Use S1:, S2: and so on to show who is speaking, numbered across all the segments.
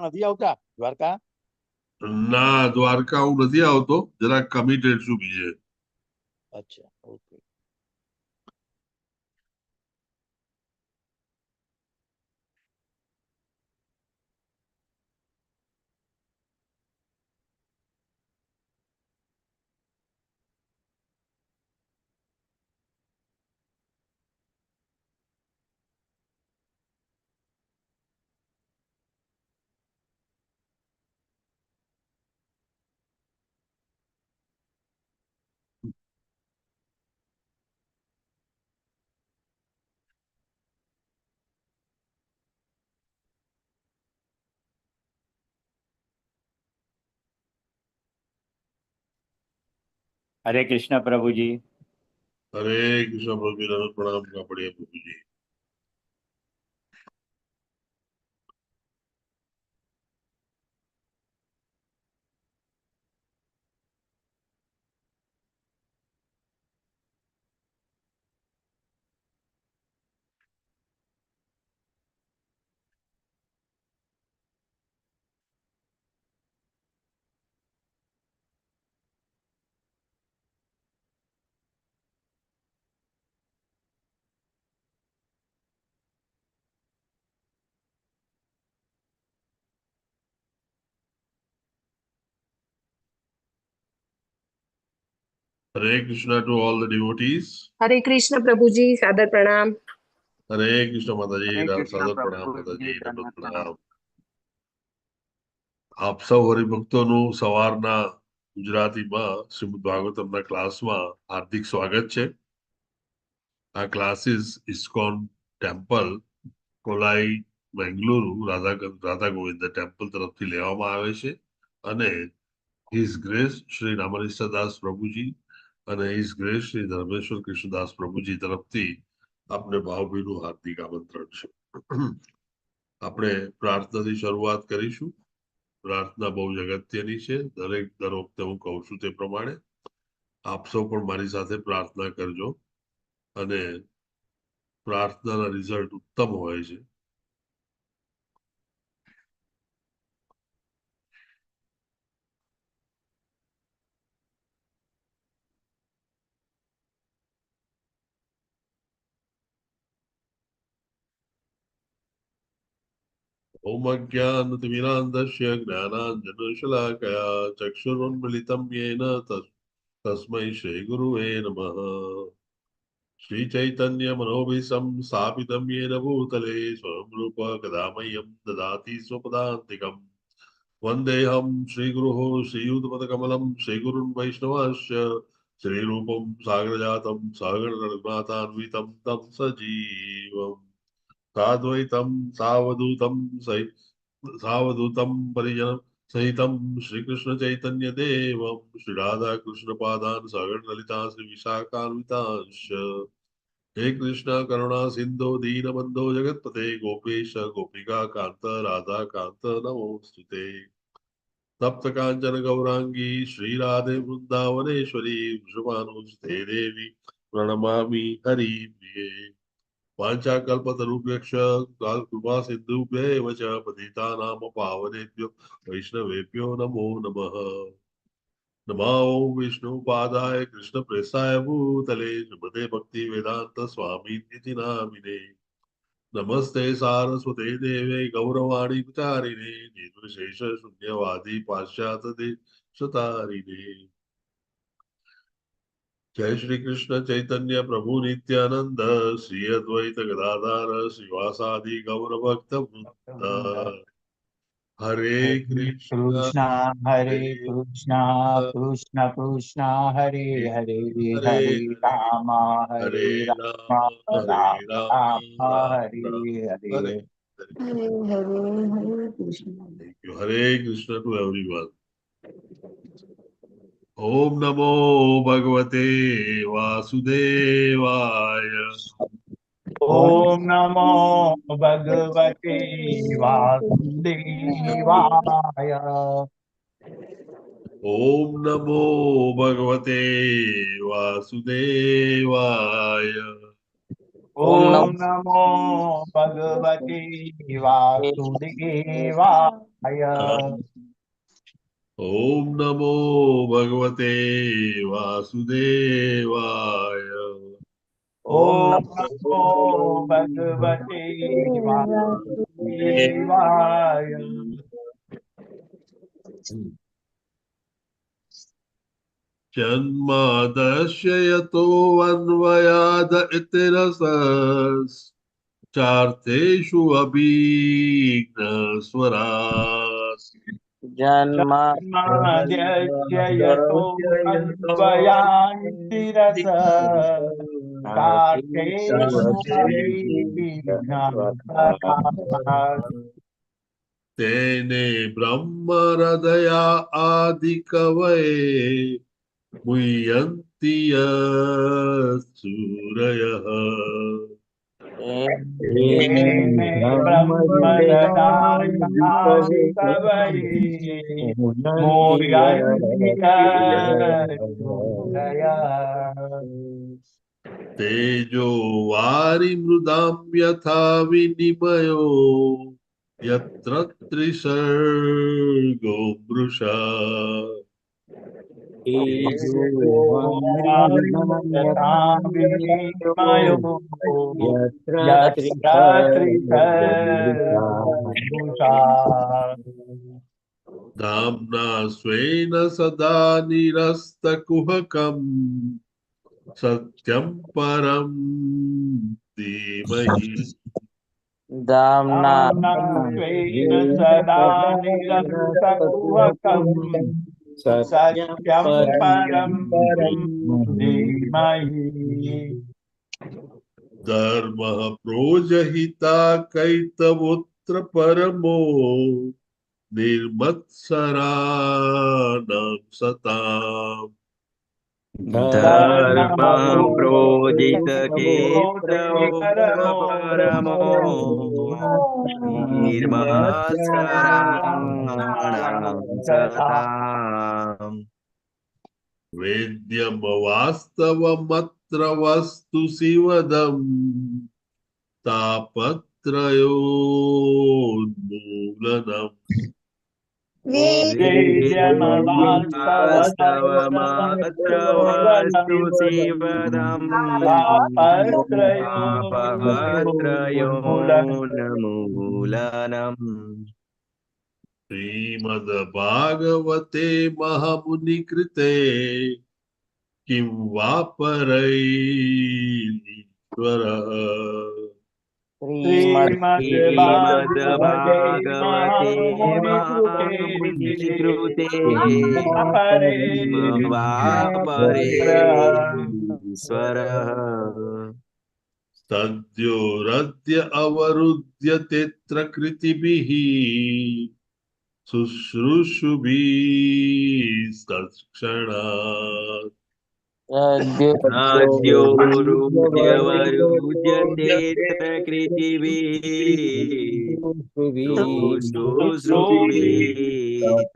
S1: નથી આવતા દ્વારકા?
S2: ના, દ્વારકા હું નથી આવતો, જરાક કમિટેડ છું બીજે.
S1: અચ્છા, ઓકે.
S3: हरे कृष्ण प्रभु जी।
S2: हरे कृष्ण प्रभु जी, दंडवत प्रणाम का बढ़िया प्रभु जी। Hare Krishna to all the devotees.
S4: Hare Krishna प्रभु जी, सादर प्रणाम।
S2: हरे कृष्ण माता जी,
S3: हरे कृष्ण
S2: सादर प्रणाम
S3: प्रभु
S2: माता
S3: जी,
S2: जी, दंडवत
S3: दंडवत
S2: प्रणाम।
S3: प्रणाम।
S2: આપ સૌ હરિભક્તોનું સવારના ગુજરાતીમાં શ્રીમદ ભાગવતમના ક્લાસમાં હાર્દિક સ્વાગત છે. આ ક્લાસીસ ઇસ્કોન ટેમ્પલ કોલાઈ બેંગલુરુ રાધા ગોવિંદ ટેમ્પલ તરફથી લેવામાં આવે છે અને હિઝ ગ્રેસ શ્રી રામનિષ્ઠાદાસ પ્રભુજી અને હિઝ ગ્રેસ શ્રી ધર્મેશ્વર કૃષ્ણદાસ પ્રભુજી તરફથી આપને ભાવભીનું હાર્દિક આમંત્રણ છે. આપણે પ્રાર્થનાથી શરૂઆત કરીશું. પ્રાર્થના બહુ જ અગત્યની છે. દર વખતે હું કહું છું તે પ્રમાણે આપ સૌ પણ મારી સાથે પ્રાર્થના કરજો અને પ્રાર્થનાના રિઝલ્ટ ઉત્તમ હોય છે. ओम अज्ञानतिमिरान्धस्य ज्ञानाञ्जनशलाकया चक्षुरुन्मिलितं येन तस्मै श्रीगुरुवे नमः। श्रीचैतन्यमनोभिषं स्थापितं येन भूतले स्वयं रूप कदा मह्यं ददाति स्वपदान्तिकम्। वन्देऽहं श्रीगुरोः श्रीयुतपदकमलं श्रीगुरुन् वैष्णवांश्च श्रीरूपं सागरजातं सागरगणमातान्वितं तं सजीवम् साद्वैतं सावधूतं सावधूतं परिजन सहितं श्रीकृष्ण चैतन्य देवं श्रीराधा कृष्ण पादान् सागर ललिता श्री विशाखान्वितांश्च। हे कृष्ण करुणा सिंधु दीनबंधो जगत्पते गोपेश गोपिका कांत राधा कांत नमोस्तुते। तप्त कांचन गौरांगी श्री राधे वृंदावनेश्वरी वृषभानुसुते देवी प्रणमामि हरिप्रिये। वाञ्छाकल्पतरुभ्यश्च कृपा सिन्धुभ्येव च पतितानां पावनेभ्यो वैष्णवेभ्यो नमो नमः। नमो विष्णुपादाय कृष्णप्रेष्ठाय भूतले श्रीमते भक्तिवेदान्त स्वामिनिति नामिने। नमस्ते सारस्वते देवे गौरवाणी प्रचारिणे निर्विशेष शून्यवादी पाश्चात्य जय श्री कृष्ण चैतन्य प्रभु नित्यानंद श्री अद्वैत गदाधर श्रीवासादि गौर भक्त वृंद। Hare Krishna
S3: Hare
S2: Hare
S3: Krishna Krishna Krishna Hare Hare
S2: Hare
S3: Hare
S2: Hare
S3: Ram Hare
S2: Hare
S3: Ram
S2: Hare
S3: Ram
S2: Ram
S3: Ram
S2: Ram Ram
S3: Hare
S2: Hare
S3: Hare.
S4: Hare Hare Hare Krishna.
S2: Thank you. Hare Krishna to everyone. ओम नमो भगवते वासुदेवाय।
S3: ओम नमो भगवते वासुदेवाय।
S2: ओम नमो भगवते वासुदेवाय।
S3: ओम नमो भगवते वासुदेवाय।
S2: ओम नमो भगवते वासुदेवाय।
S3: ओम नमो भगवते वासुदेवाय।
S2: जन्मादस्य यतोऽन्वयाद इतिरसश्चार्थेषु अभिघ्नस्वराट्।
S3: जन्माद्यस्य यतो अन्वयान्तिरस कार्थेषु अभिघ्नस्वराट्।
S2: तेने ब्रह्महृदया आदिकवये मुह्यन्ति यत्सूरयः।
S3: तेने ब्रह्मरदायादिकवये मोह्यन्ति सूरयः।
S2: तेजो वारिमृदां यथा विनिमयो यत्र त्रिसर्गो मृषा।
S3: यथा विनिमयो यत्र त्रिसर्गोऽमृषा।
S2: धाम्ना स्वेन सदा निरस्तकुहकम् सत्यं परं धीमहि।
S3: नाम्ना स्वेन सदा निरस्तकुहकम् सत्यं परं धीमहि।
S2: धर्मः प्रोजहिता कैतवोऽत्र परमो निर्मत्सराणां सताम्।
S5: धर्म प्रोदित केतवोऽत्र परमो निर्मत्सराणां सताम्।
S2: वेद्यं वास्तवमत्र वस्तु शिवदम् तापत्रयोन्मूलनम्।
S5: वेद्यमवास्तवमत्र वस्तु शिवदम् तापत्रयोन्मूलनम्।
S2: श्रीमद्भागवते महामुनिकृते किं वा परैरीश्वरः।
S5: श्रीमद्भागवते
S3: श्रीमद्भागवते
S5: महामुनिकृते किं वा परेश्वरः।
S2: सद्योरद्य अवरुध्यतेऽत्र कृतिभिः शुश्रूषुभिः तत्क्षणात्।
S5: नाद्योरुद्यवरुध्यतेऽत्र कृतिभिः शुश्रूषुभिः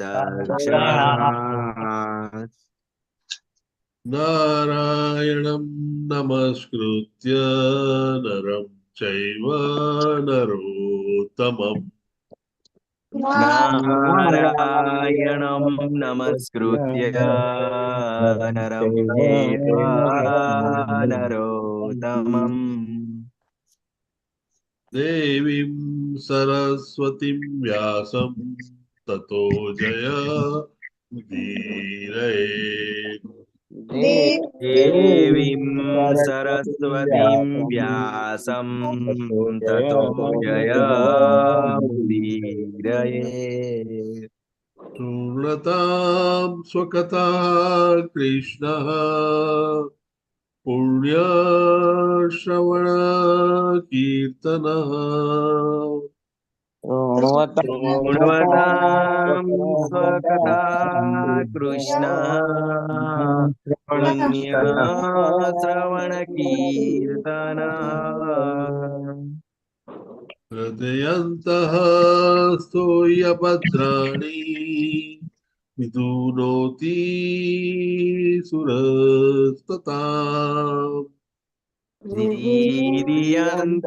S5: तत्क्षणात्।
S2: नारायणं नमस्कृत्य नरं चैव नरोत्तमम्।
S5: नारायणं नमस्कृत्य नरं चैव नरोत्तमम्।
S2: देवीं सरस्वतीं व्यासं ततो जयमुदीरये।
S5: देवीं सरस्वतीं व्यासं ततो जयमुदीरये।
S2: शृण्वतां स्वकथाः कृष्णः पुण्यश्रवणकीर्तनः।
S5: शृण्वतां स्वकथा कृष्ण पुण्यश्रवणकीर्तन।
S2: हृदयन्तः स्तोयभद्राणि विदुनोति सुरस्तता।
S5: धीर्यन्तस्तो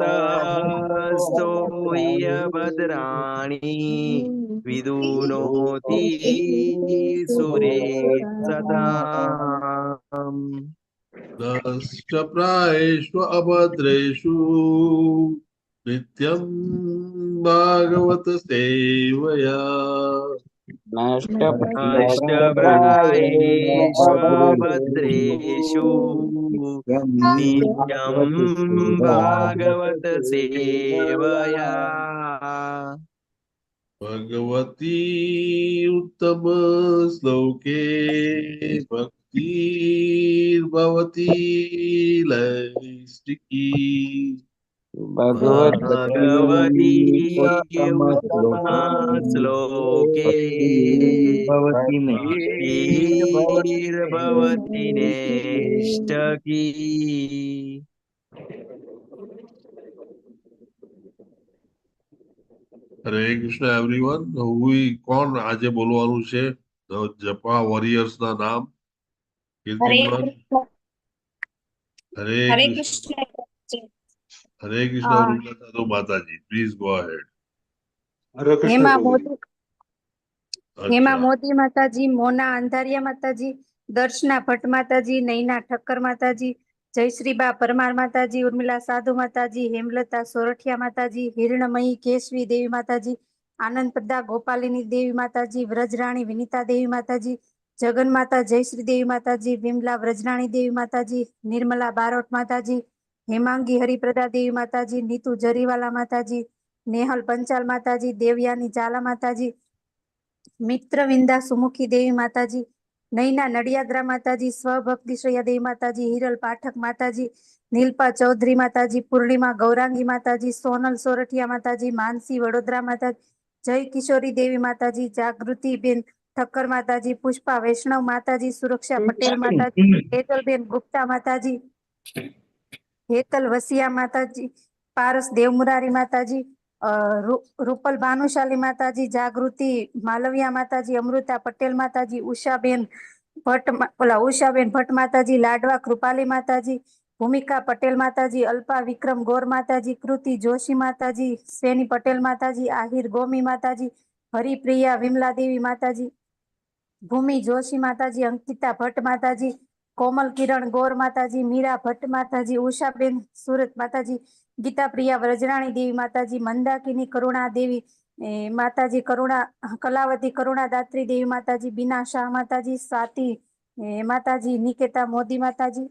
S5: ह्यभद्राणि विदुनोति सुरेशता
S2: नश्च प्रायेषु अभद्रेषु नित्यं भागवत सेवया
S5: नष्टप्रायेष्वभद्रेषु नित्यं भागवत सेवया
S2: भगवती उत्तम श्लोके भक्तिर्भवती लैष्टिकी
S5: भगवती उत्तमा श्लोके भक्तिर्भवति नैष्टकी
S2: હરે કૃષ્ણ એવરીવન કોણ આજે બોલવાનું છે જપા વોરિયર્સ ના નામ કીર્તિમાન હરે કૃષ્ણ હરે કૃષ્ણ રૂપા સાધુ માતાજી please go ahead
S4: Hema Modi માતાજી, મોના અંધારિયા માતાજી, દર્શના ભટ્ટ માતાજી, નૈના ઠક્કર માતાજી, જયશ્રીબા પરમાર માતાજી, ઉર્મિલા સાધુ માતાજી, હેમલતા સોરઠિયા માતાજી, હિરણમયી કેશવી દેવી માતાજી, આનંદપ્રદા ગોપાલિની દેવી માતાજી, વ્રજરાણી વિનીતા દેવી માતાજી, જગન્માતા જયશ્રી દેવી માતાજી, વિમલા વ્રજરાણી દેવી માતાજી, નિર્મલા બારોટ માતાજી, હેમાંગી હરિપ્રદા દેવી માતાજી, નીતુ જરીવાલા માતાજી, નેહલ પંચાલ માતાજી, દેવયાની ઝાલા માતાજી, મિત્રવિંદા સુમુખી દેવી માતાજી, નૈના નડિયાદરા માતાજી, સ્વભક્તિ શ્રેયા દેવી માતાજી, હિરલ પાઠક માતાજી, નીલપા ચૌધરી માતાજી, પૂર્ણિમા ગૌરાંગી માતાજી, સોનલ સોરઠિયા માતાજી, માનસી વડોદરા માતાજી, જય કિશોરી દેવી માતાજી, જાગૃતિબેન ઠક્કર માતાજી, પુષ્પા વૈષ્ણવ માતાજી, સુરક્ષા પટેલ માતાજી, હેતલબેન ગુપ્તા માતાજી, હેતલ વસિયા માતાજી, પારસ દેવમુરારી માતાજી, રૂપલ ભાનુશાલી માતાજી, જાગૃતિ માલવિયા માતાજી, અમૃતા પટેલ માતાજી, ઉષાબેન ભટ્ટ માતાજી, લાડવા કૃપાલી માતાજી, ભૂમિકા પટેલ માતાજી, અલ્પા વિક્રમ ગોર માતાજી, કૃતિ જોશી માતાજી, સ્વેની પટેલ માતાજી, આહિર ગોમી માતાજી, હરિપ્રિયા વિમલા દેવી માતાજી, ભૂમિ જોશી માતાજી, અંકિતા ભટ્ટ માતાજી, કોમલ કિરણ ગોર માતાજી, મીરા ભટ્ટ માતાજી, ઉષાબેન સુરત માતાજી, ગીતા પ્રિયા વ્રજરાણી દેવી માતાજી, મંદાકિની કરુણા દેવી માતાજી, કલાવતી કરુણા દાત્રી દેવી માતાજી, બીના શાહ માતાજી, સ્વાતિ માતાજી, નિકેતા મોદી માતાજી,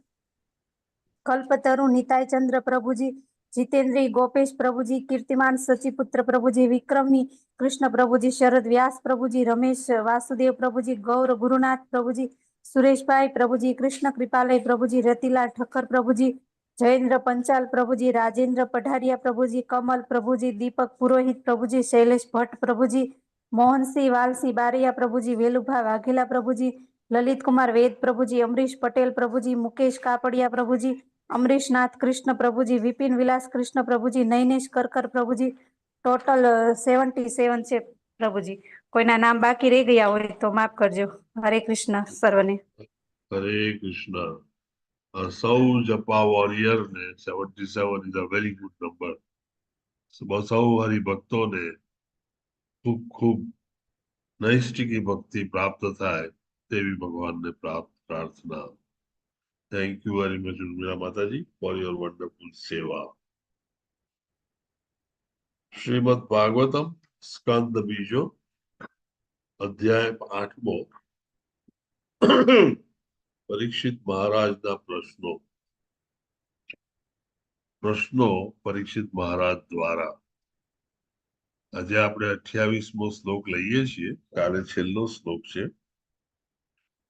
S4: કલ્પતરુ નિતાય ચંદ્ર પ્રભુજી, જીતેન્દ્રી ગોપેશ પ્રભુજી, કીર્તિમાન સચીપુત્ર પ્રભુજી, વિક્રમી કૃષ્ણ પ્રભુજી, શરદ વ્યાસ પ્રભુજી, રમેશ વાસુદેવ પ્રભુજી, ગૌર ગુરુનાથ પ્રભુજી, સુરેશભાઈ પ્રભુજી, કૃષ્ણ કૃપાલય પ્રભુજી, રતિલાલ ઠક્કર પ્રભુજી, જયેન્દ્ર પંચાલ પ્રભુજી, રાજેન્દ્ર પઢારિયા પ્રભુજી, કમલ પ્રભુજી, દીપક પુરોહિત પ્રભુજી, શૈલેષ ભટ્ટ પ્રભુજી, મોહનસિંહ વાલસિંહ બારિયા પ્રભુજી, વેલુભા વાઘેલા પ્રભુજી, લલિત કુમાર વેદ પ્રભુજી, અમરીશ પટેલ પ્રભુજી, મુકેશ કાપડિયા પ્રભુજી, અમરીશનાથ કૃષ્ણ પ્રભુજી, વિપિન વિલાસ કૃષ્ણ પ્રભુજી, નૈનેશ કરકર પ્રભુજી, ટોટલ 77 છે પ્રભુજી. કોઈના નામ બાકી રહી ગયા હોય તો માફ કરજો. હરે કૃષ્ણ સર્વને.
S2: હરે કૃષ્ણ સૌ જપા વોરિયર ને 77 is a very good number. સૌ હરિભક્તોને ખૂબ ખૂબ નૈષ્ટિકી ભક્તિ પ્રાપ્ત થાય તેવી ભગવાનને પ્રાર્થના. Thank you very much Urmila માતાજી ફોર યોર વન્ડરફુલ સેવા. શ્રીમદ ભાગવતમ સ્કંદ બીજો અધ્યાય 8મો. પરીક્ષિત મહારાજના પ્રશ્નો પરીક્ષિત મહારાજ દ્વારા. આજે આપણે 28મો શ્લોક લઈએ છીએ. કાલે છેલ્લો શ્લોક છે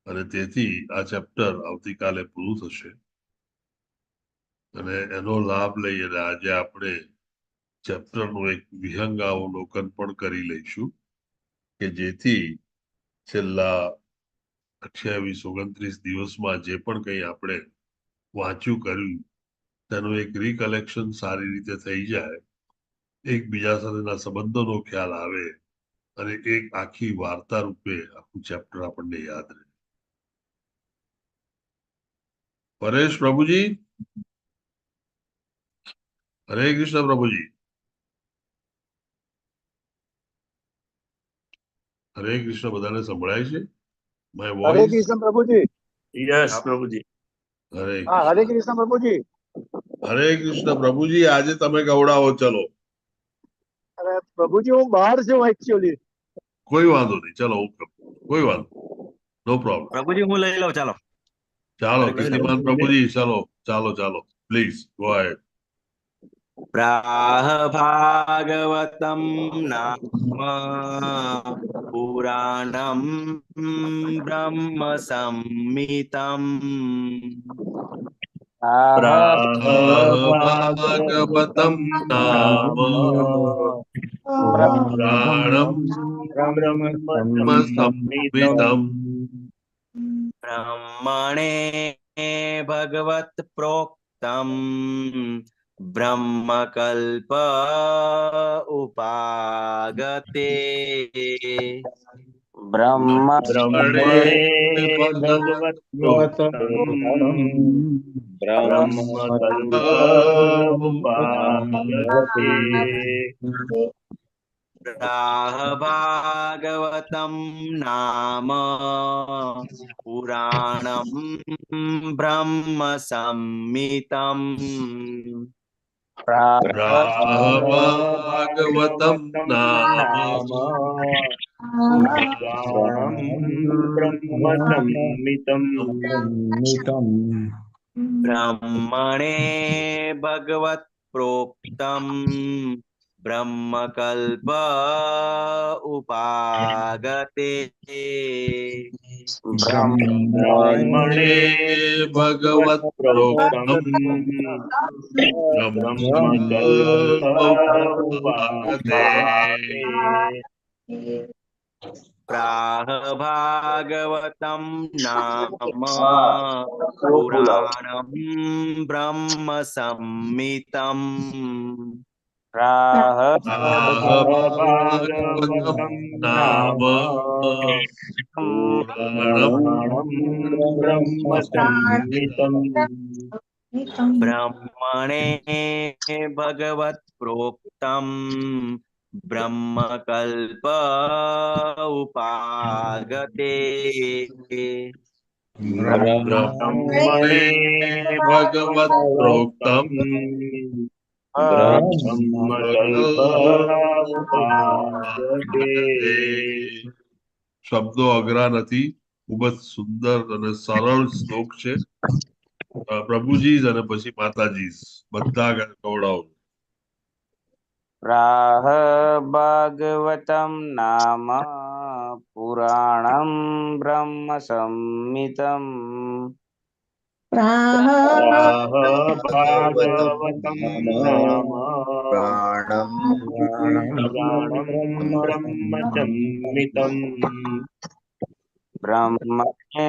S2: અને તેથી આ ચેપ્ટર આવતીકાલે પૂરું થશે અને એનો લાભ લઈ અને આજે આપણે ચેપ્ટરનું એક વિહંગાવલોકન પણ કરી લઈશું કે જેથી છેલ્લા 28-29 દિવસમાં જે પણ કંઈ આપણે વાંચ્યું કર્યું તેનું એક રિકલેક્શન સારી રીતે થઈ જાય, એકબીજા સાથેના સંબંધોનો ખ્યાલ આવે અને એક આખી વાર્તા રૂપે આખું ચેપ્ટર આપણને યાદ રહે. પરેશ પ્રભુજી હરે કૃષ્ણ પ્રભુજી. હરે કૃષ્ણ બધાને સંભળાય છે માય
S1: હરે
S2: વોઇસ?
S1: કૃષ્ણ પ્રભુજી.
S3: યસ પ્રભુજી.
S2: હરે
S1: હા, હરે
S2: કૃષ્ણ.
S1: કૃષ્ણ પ્રભુજી.
S2: હરે કૃષ્ણ પ્રભુજી. આજે તમે ગવડાવો, ચલો.
S1: અરે પ્રભુજી, હું બહાર છું એકચ્યુઅલી.
S2: કોઈ વાંધો નહીં, ચલો હું કરું. કોઈ વાંધો, નો પ્રોબ્લેમ.
S5: પ્રભુજી હું લઈ લઉં, ચાલો.
S2: ચાલો
S5: હરે કૃષ્ણ.
S2: કીર્તિમાન પ્રભુજી, ચલો ચાલો ચાલો, પ્લીઝ ગો અહેડ.
S5: પ્રાહ ભાગવતમ નામ પુરાણમ બ્રહ્મ સંમિતમ
S2: ભાગવતમ નામ પુરાણમ બ્રહ્મ સંહિતમ
S5: બ્રહ્મણે ભગવત પ્રોક્તમ બ્રહ્મકલ્પ ઉપાગતે
S2: બ્રહ્મણે ભગવત
S5: પ્રાહ ભાગવતમ નામ પુરાણમ બ્રહ્મ સંમિતમ
S2: ભાગવતમ નામ
S5: બ્રહ્મણે ભગવત પ્રોક્તમ બ્રહ્મકલ્પ ઉપાગતે
S2: બ્રહ્મણે ભગવત પ્રોક્તમ બ્રહ્મકલ્પોપાગતે
S5: પ્રાહ ભાગવતમ નામ પુરાણમ બ્રહ્મ સંમિતમ
S2: ભાગવતમ નામ પુરાણમ
S5: બ્રહ્મણે ભગવત પ્રોક્તમ બ્રહ્મકલ્પ ઉપાગતે
S2: બ્રહ્મણે ભગવત પ્રોક્તમ બ્રહ્મકલ્પોપાગતે. શબ્દો અઘરા નથી, ખૂબ જ સુંદર અને સરળ શ્લોક છે. પ્રભુજી અને પછી માતાજી બધા કવડાવો.
S6: પ્રાહ ભાગવતમ નામ પુરાણમ બ્રહ્મ સંમિતમ
S3: ભાગવતમ નામ પુરાણમ બ્રહ્મ સંમિતમ
S6: બ્રહ્મણે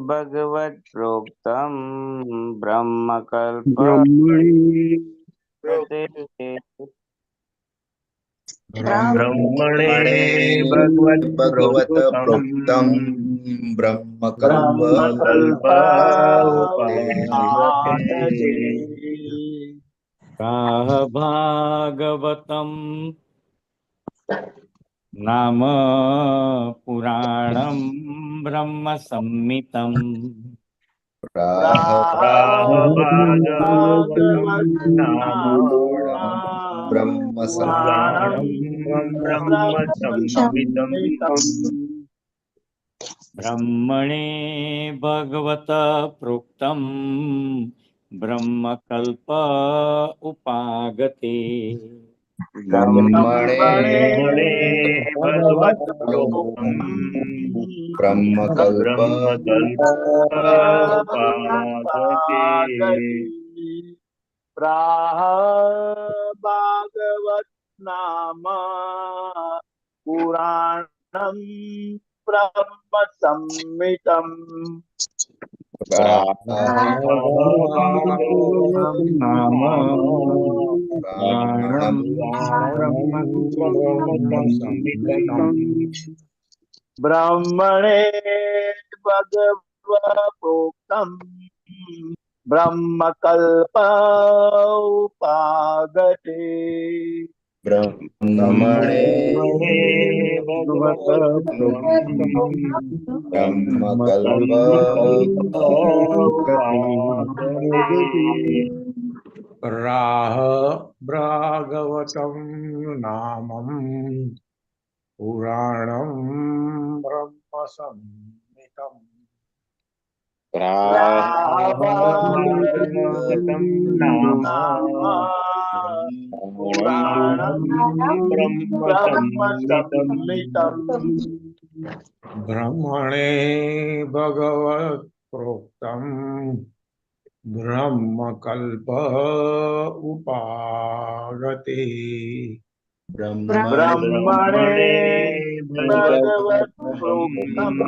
S6: ભગવત પ્રોક્તમ બ્રહ્મકલ્પ
S3: બ્રહ્મણે ભગવત પ્રોક્તમ બ્રહ્મકલ્પ ઉપાગતે.
S7: ભાગવતમ નામ પુરાણમ બ્રહ્મ સંમિતમ
S3: ભાગવતમ નામ પુરાણમ બ્રહ્મ સંમિતમ
S7: બ્રહ્મણે ભગવત પ્રોક્તમ બ્રહ્મકલ્પ ઉપાગતે
S3: બ્રહ્મણે ભગવત પ્રોક્તમ બ્રહ્મકલ્પ ઉપાગતે.
S1: પ્રાહ ભાગવત નામ પુરાણમ બ્રહ્મ સંમિતમ બ્રહ્મણે ભગવત પ્રોક્તમ ब्रह्मकल्प उपागते
S6: ब्रह्मणे
S3: भगवत प्रोक्तम्
S6: ब्रह्मकल्प
S8: राह भागवतं नामं पुराणं ब्रह्म संहितं
S3: भागवतं नाम
S1: पुराणं
S3: ब्रह्म संहितम्
S8: ब्रह्मणे भगवत प्रोक्तं ब्रह्मकल्प उपागते
S1: ब्रह्मणे भगवत् प्रोक्तम्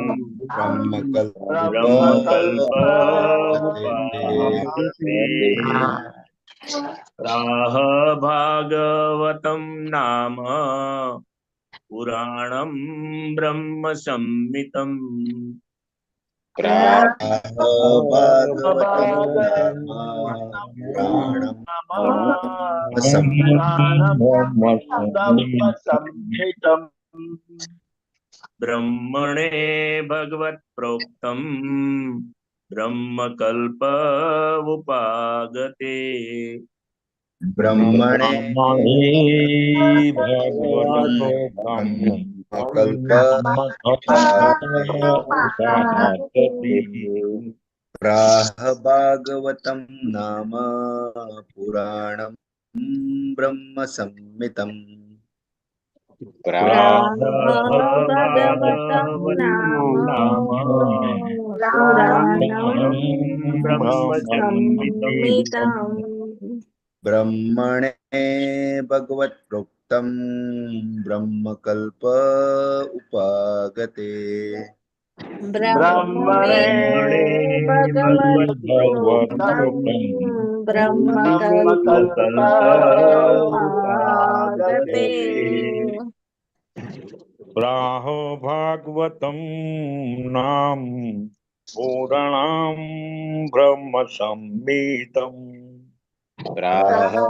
S6: ब्रह्मकल्प
S1: ब्रह्मकल्प
S3: उपागते राह भागवतं नाम पुराणं ब्रह्म संहितम्
S6: भागवतं पुराणं
S1: संहितम्
S3: ब्रह्मणे भगवत प्रोक्तम ब्रह्मकल्प उपागते
S6: ब्रह्मणे
S7: भगवत
S6: ब्रह्मकल्प प्राह भागवतं नाम पुराणं ब्रह्म संहितम्
S4: भागवतं नाम पुराणं
S3: ब्रह्म
S4: संहितं
S6: ब्रह्मणे भगवत प्रोक्तम ब्रह्मकल्प उपागते
S1: ब्रह्मणे
S4: भगवत प्रोक्तं ब्रह्मकल्प उपागते
S7: प्राह भागवतं नाम पुराणं ब्रह्म संहितं
S4: भागवतं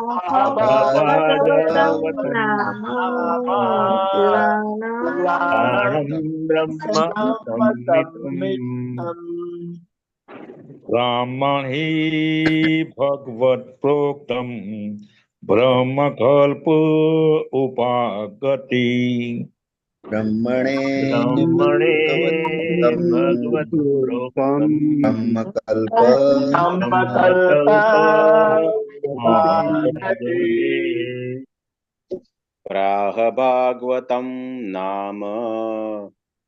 S4: नाम पुराणं
S3: ब्रह्म संहितम्
S7: ब्राह्मणे भगवत प्रोक्तं ब्रह्मकल्प उपागते
S6: ब्रह्मणे
S3: भगवत प्रोक्तम
S6: ब्रह्मकल्प
S1: ब्रह्मकल्प उपागते
S6: प्राह भागवतं नाम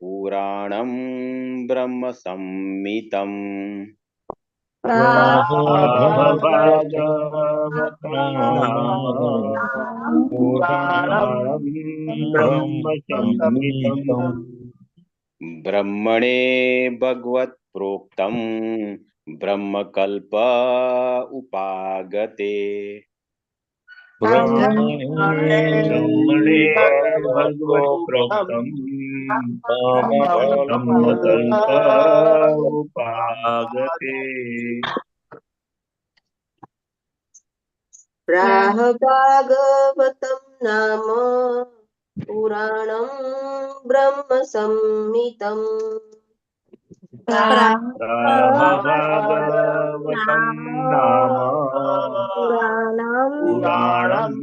S6: पुराणं ब्रह्म संहितम्
S3: पुराणं ब्रह्म संहितम्
S6: ब्रह्मणे भगवत प्रोक्तं ब्रह्मकल्प उपागते
S3: ब्रह्मणे भगवत प्रोक्तम ब्रह्मकल्प उपागते
S9: प्राह भागवतं नाम पुराणं ब्रह्म संहितं
S3: भागवतं नाम पुराणं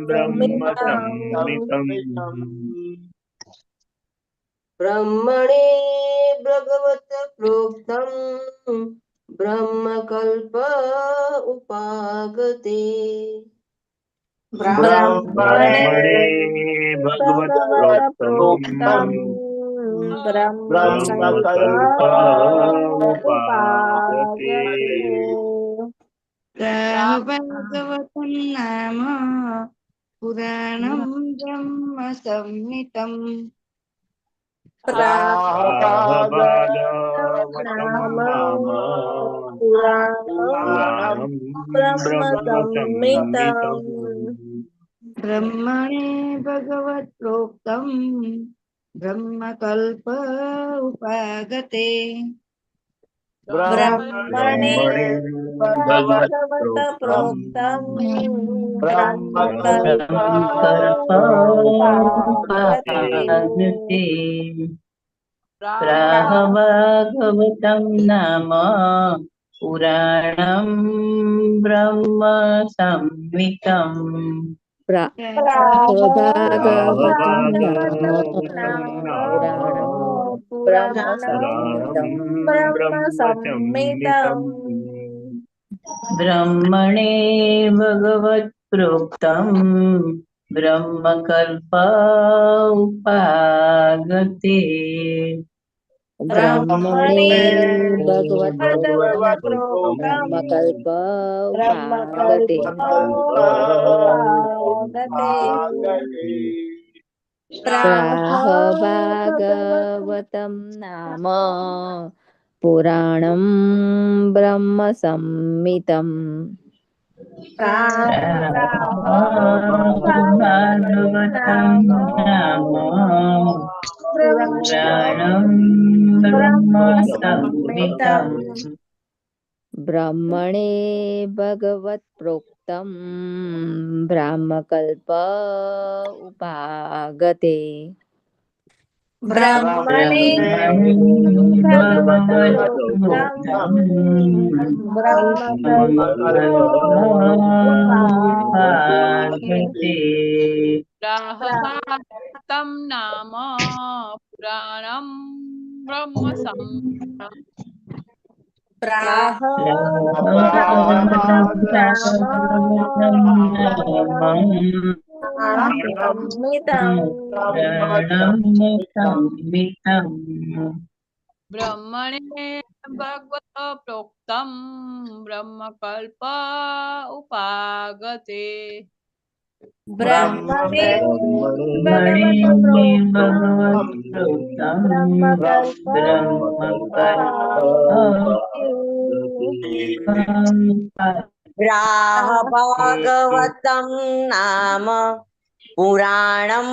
S3: ब्रह्म संहितम्
S9: ब्रह्मणे भगवत प्रोक्तं ब्रह्मकल्प उपागते
S3: ब्रह्मणे भगवत प्रोक्तम ब्रह्मकल्प उपागते
S10: भागवतं नाम पुराणं ब्रह्म संहितं
S3: भागवतं नाम पुराणं ब्रह्म संहितम्
S10: ब्रह्मणे भगवत प्रोक्तं ब्रह्मकल्प उपागते
S1: ब्रह्मणे भगवत
S9: भगवत प्रोक्तम
S1: ब्रह्मकल्प
S9: ब्रह्मकल्पोपागते
S11: प्राहभागवतं नाम पुराणं ब्रह्म संहितम्
S4: प्राहभागवतं नाम
S3: नाम
S4: पुराणं ब्रह्म संहितं
S11: ब्रह्मणे भगवत् प्रोक्तं ब्रह्मकल्प उपागते
S4: ब्रह्मणे भगवत्
S1: भगवत
S4: प्रोक्तं
S10: ब्रह्मकल्प उपागते
S4: ब्रह्मकल्पोपागते
S10: प्राहभागवतं नाम पुराणं ब्रह्म संहितं
S11: भागवतं नाम पुराणं ब्रह्म संहितं
S10: ब्रह्मणे भगवत् प्रोक्तं ब्रह्मकल्प उपागते
S4: ब्रह्मणे भगवत् प्रोक्तं ब्रह्मकल्पोपागते
S12: प्राहभागवतं नाम पुराणं ब्रह्म संहितं ब्रह्मणे भगवत प्रोक्तं ब्रह्मकल्प उपागते
S4: ब्रह्मणे भगवत् प्रोक्तं
S9: प्राहभागवतं नाम पुराणं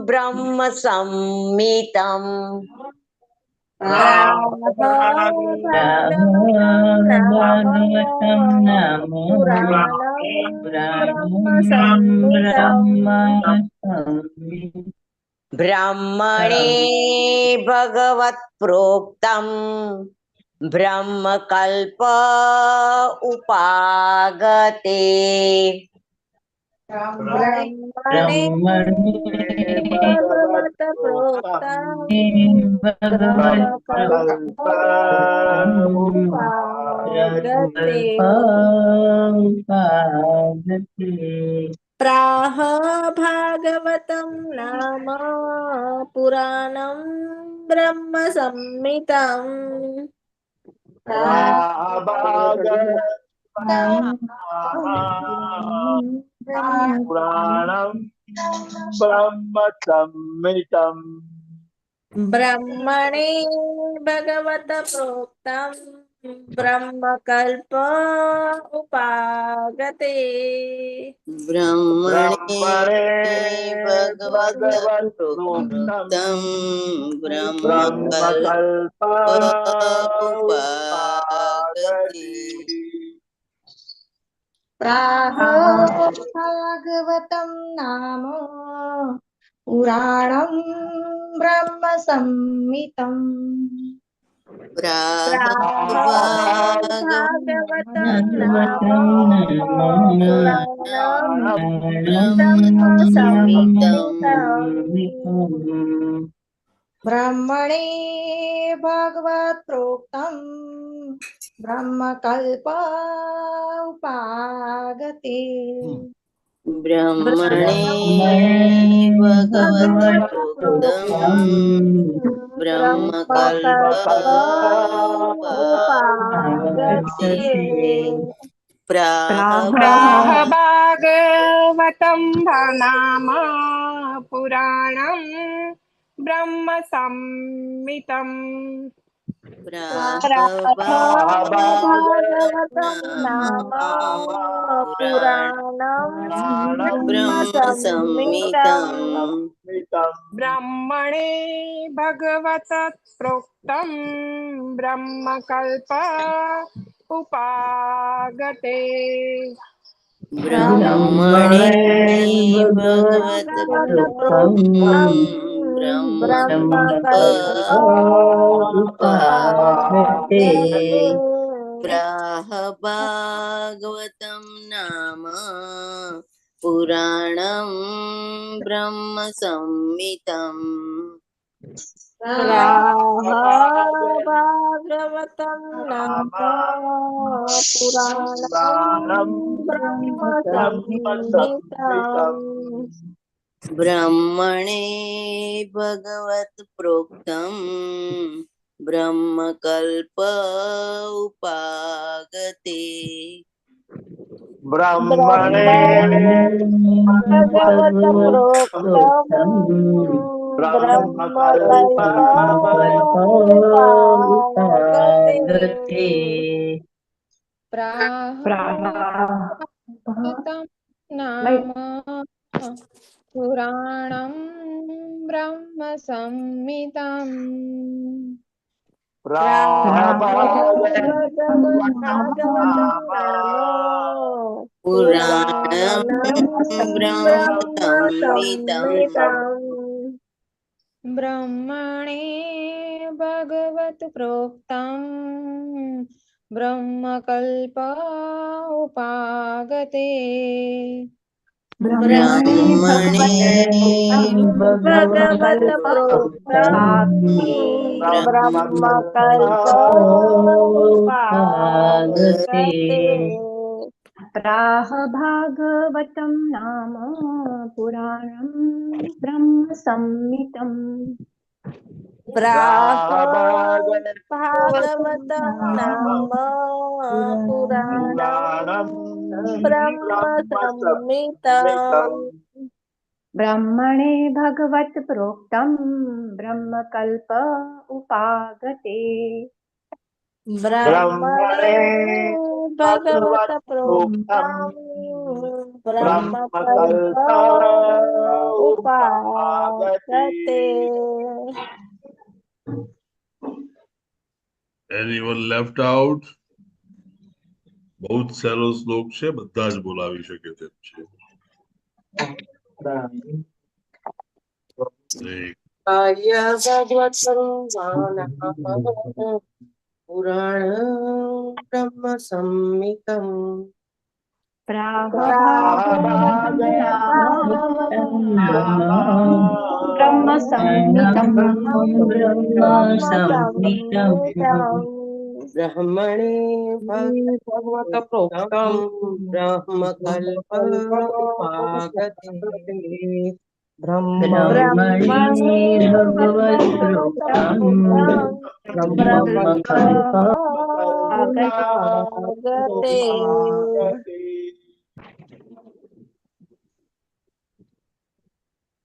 S9: ब्रह्म संहितम् ब्रह्मणे भगवत् प्रोक्तं ब्रह्मकल्प उपागते
S4: ब्रह्मणे भगवत् प्रोक्तं ब्रह्मकल्पोपागते प्राह भागवतं नाम पुराणं ब्रह्म संहितं
S1: पुराणं ब्रह्म संहितं
S4: ब्रह्मणे भगवत प्रोक्तं ब्रह्मकल्प उपागते
S11: ब्रह्मणे भगवत् प्रोक्तं ब्रह्मकल्प उपागते
S10: प्राहभागवतं नाम पुराणं ब्रह्म संहितं
S4: भागवतं नाम पुराणं ब्रह्म संहितं
S10: ब्रह्मणे भगवत् प्रोक्तं ब्रह्मकल्प उपागते
S11: ब्रह्मणे भगवत् प्रोक्तं ब्रह्मकल्प उपागते
S12: प्राहभागवतं नाम पुराणं ब्रह्म संहितं
S4: भागवतं नाम पुराणं ब्रह्म संहितं
S12: ब्रह्मणे भगवत प्रोक्तं ब्रह्मकल्प उपागते
S11: ब्रह्मणे भगवत प्रोक्तम ब्रह्मकल्प उपागते प्राह भागवतं नाम पुराणं ब्रह्म संहितम्
S10: भागवतं नाम पुराणं ब्रह्म संहितं
S11: ब्रह्मणे भगवत प्रोक्तं ब्रह्मकल्प उपागते
S1: ब्रह्मणे
S10: भगवत प्रोक्तं ब्रह्मकल्प उपागते
S12: प्राहतं नाम पुराणं ब्रह्म संहितं
S10: भागवतं नाम
S11: पुराणं ब्रह्म संहितं
S12: ब्रह्मणे भगवत प्रोक्तं ब्रह्मकल्प उपागते
S11: ब्रह्मणे
S10: भगवत प्रोक्तं ब्रह्मकल्प उपागते
S4: प्राह भागवतं नाम पुराणं ब्रह्म संहितं
S10: भागवतं नाम पुराणं ब्रह्म संहितं
S4: ब्रह्मणे भगवत प्रोक्तं ब्रह्मकल्प उपागते
S10: ब्रह्मणे भगवत प्रोक्तं ब्रह्मकल्प उपागते
S2: Anyone left out? बहुत સહેલો શ્લોક છે, બધા જ બોલાવી શકે તેમ છે.
S11: पुराण ब्रह्म संहितं
S4: ब्रह्म संहितं
S11: ब्रह्मणे भगवत प्रोक्तं ब्रह्मकल्प उपागते ब्रह्मणे भगवत प्रोक्तं ब्रह्मकल्प
S10: उपागते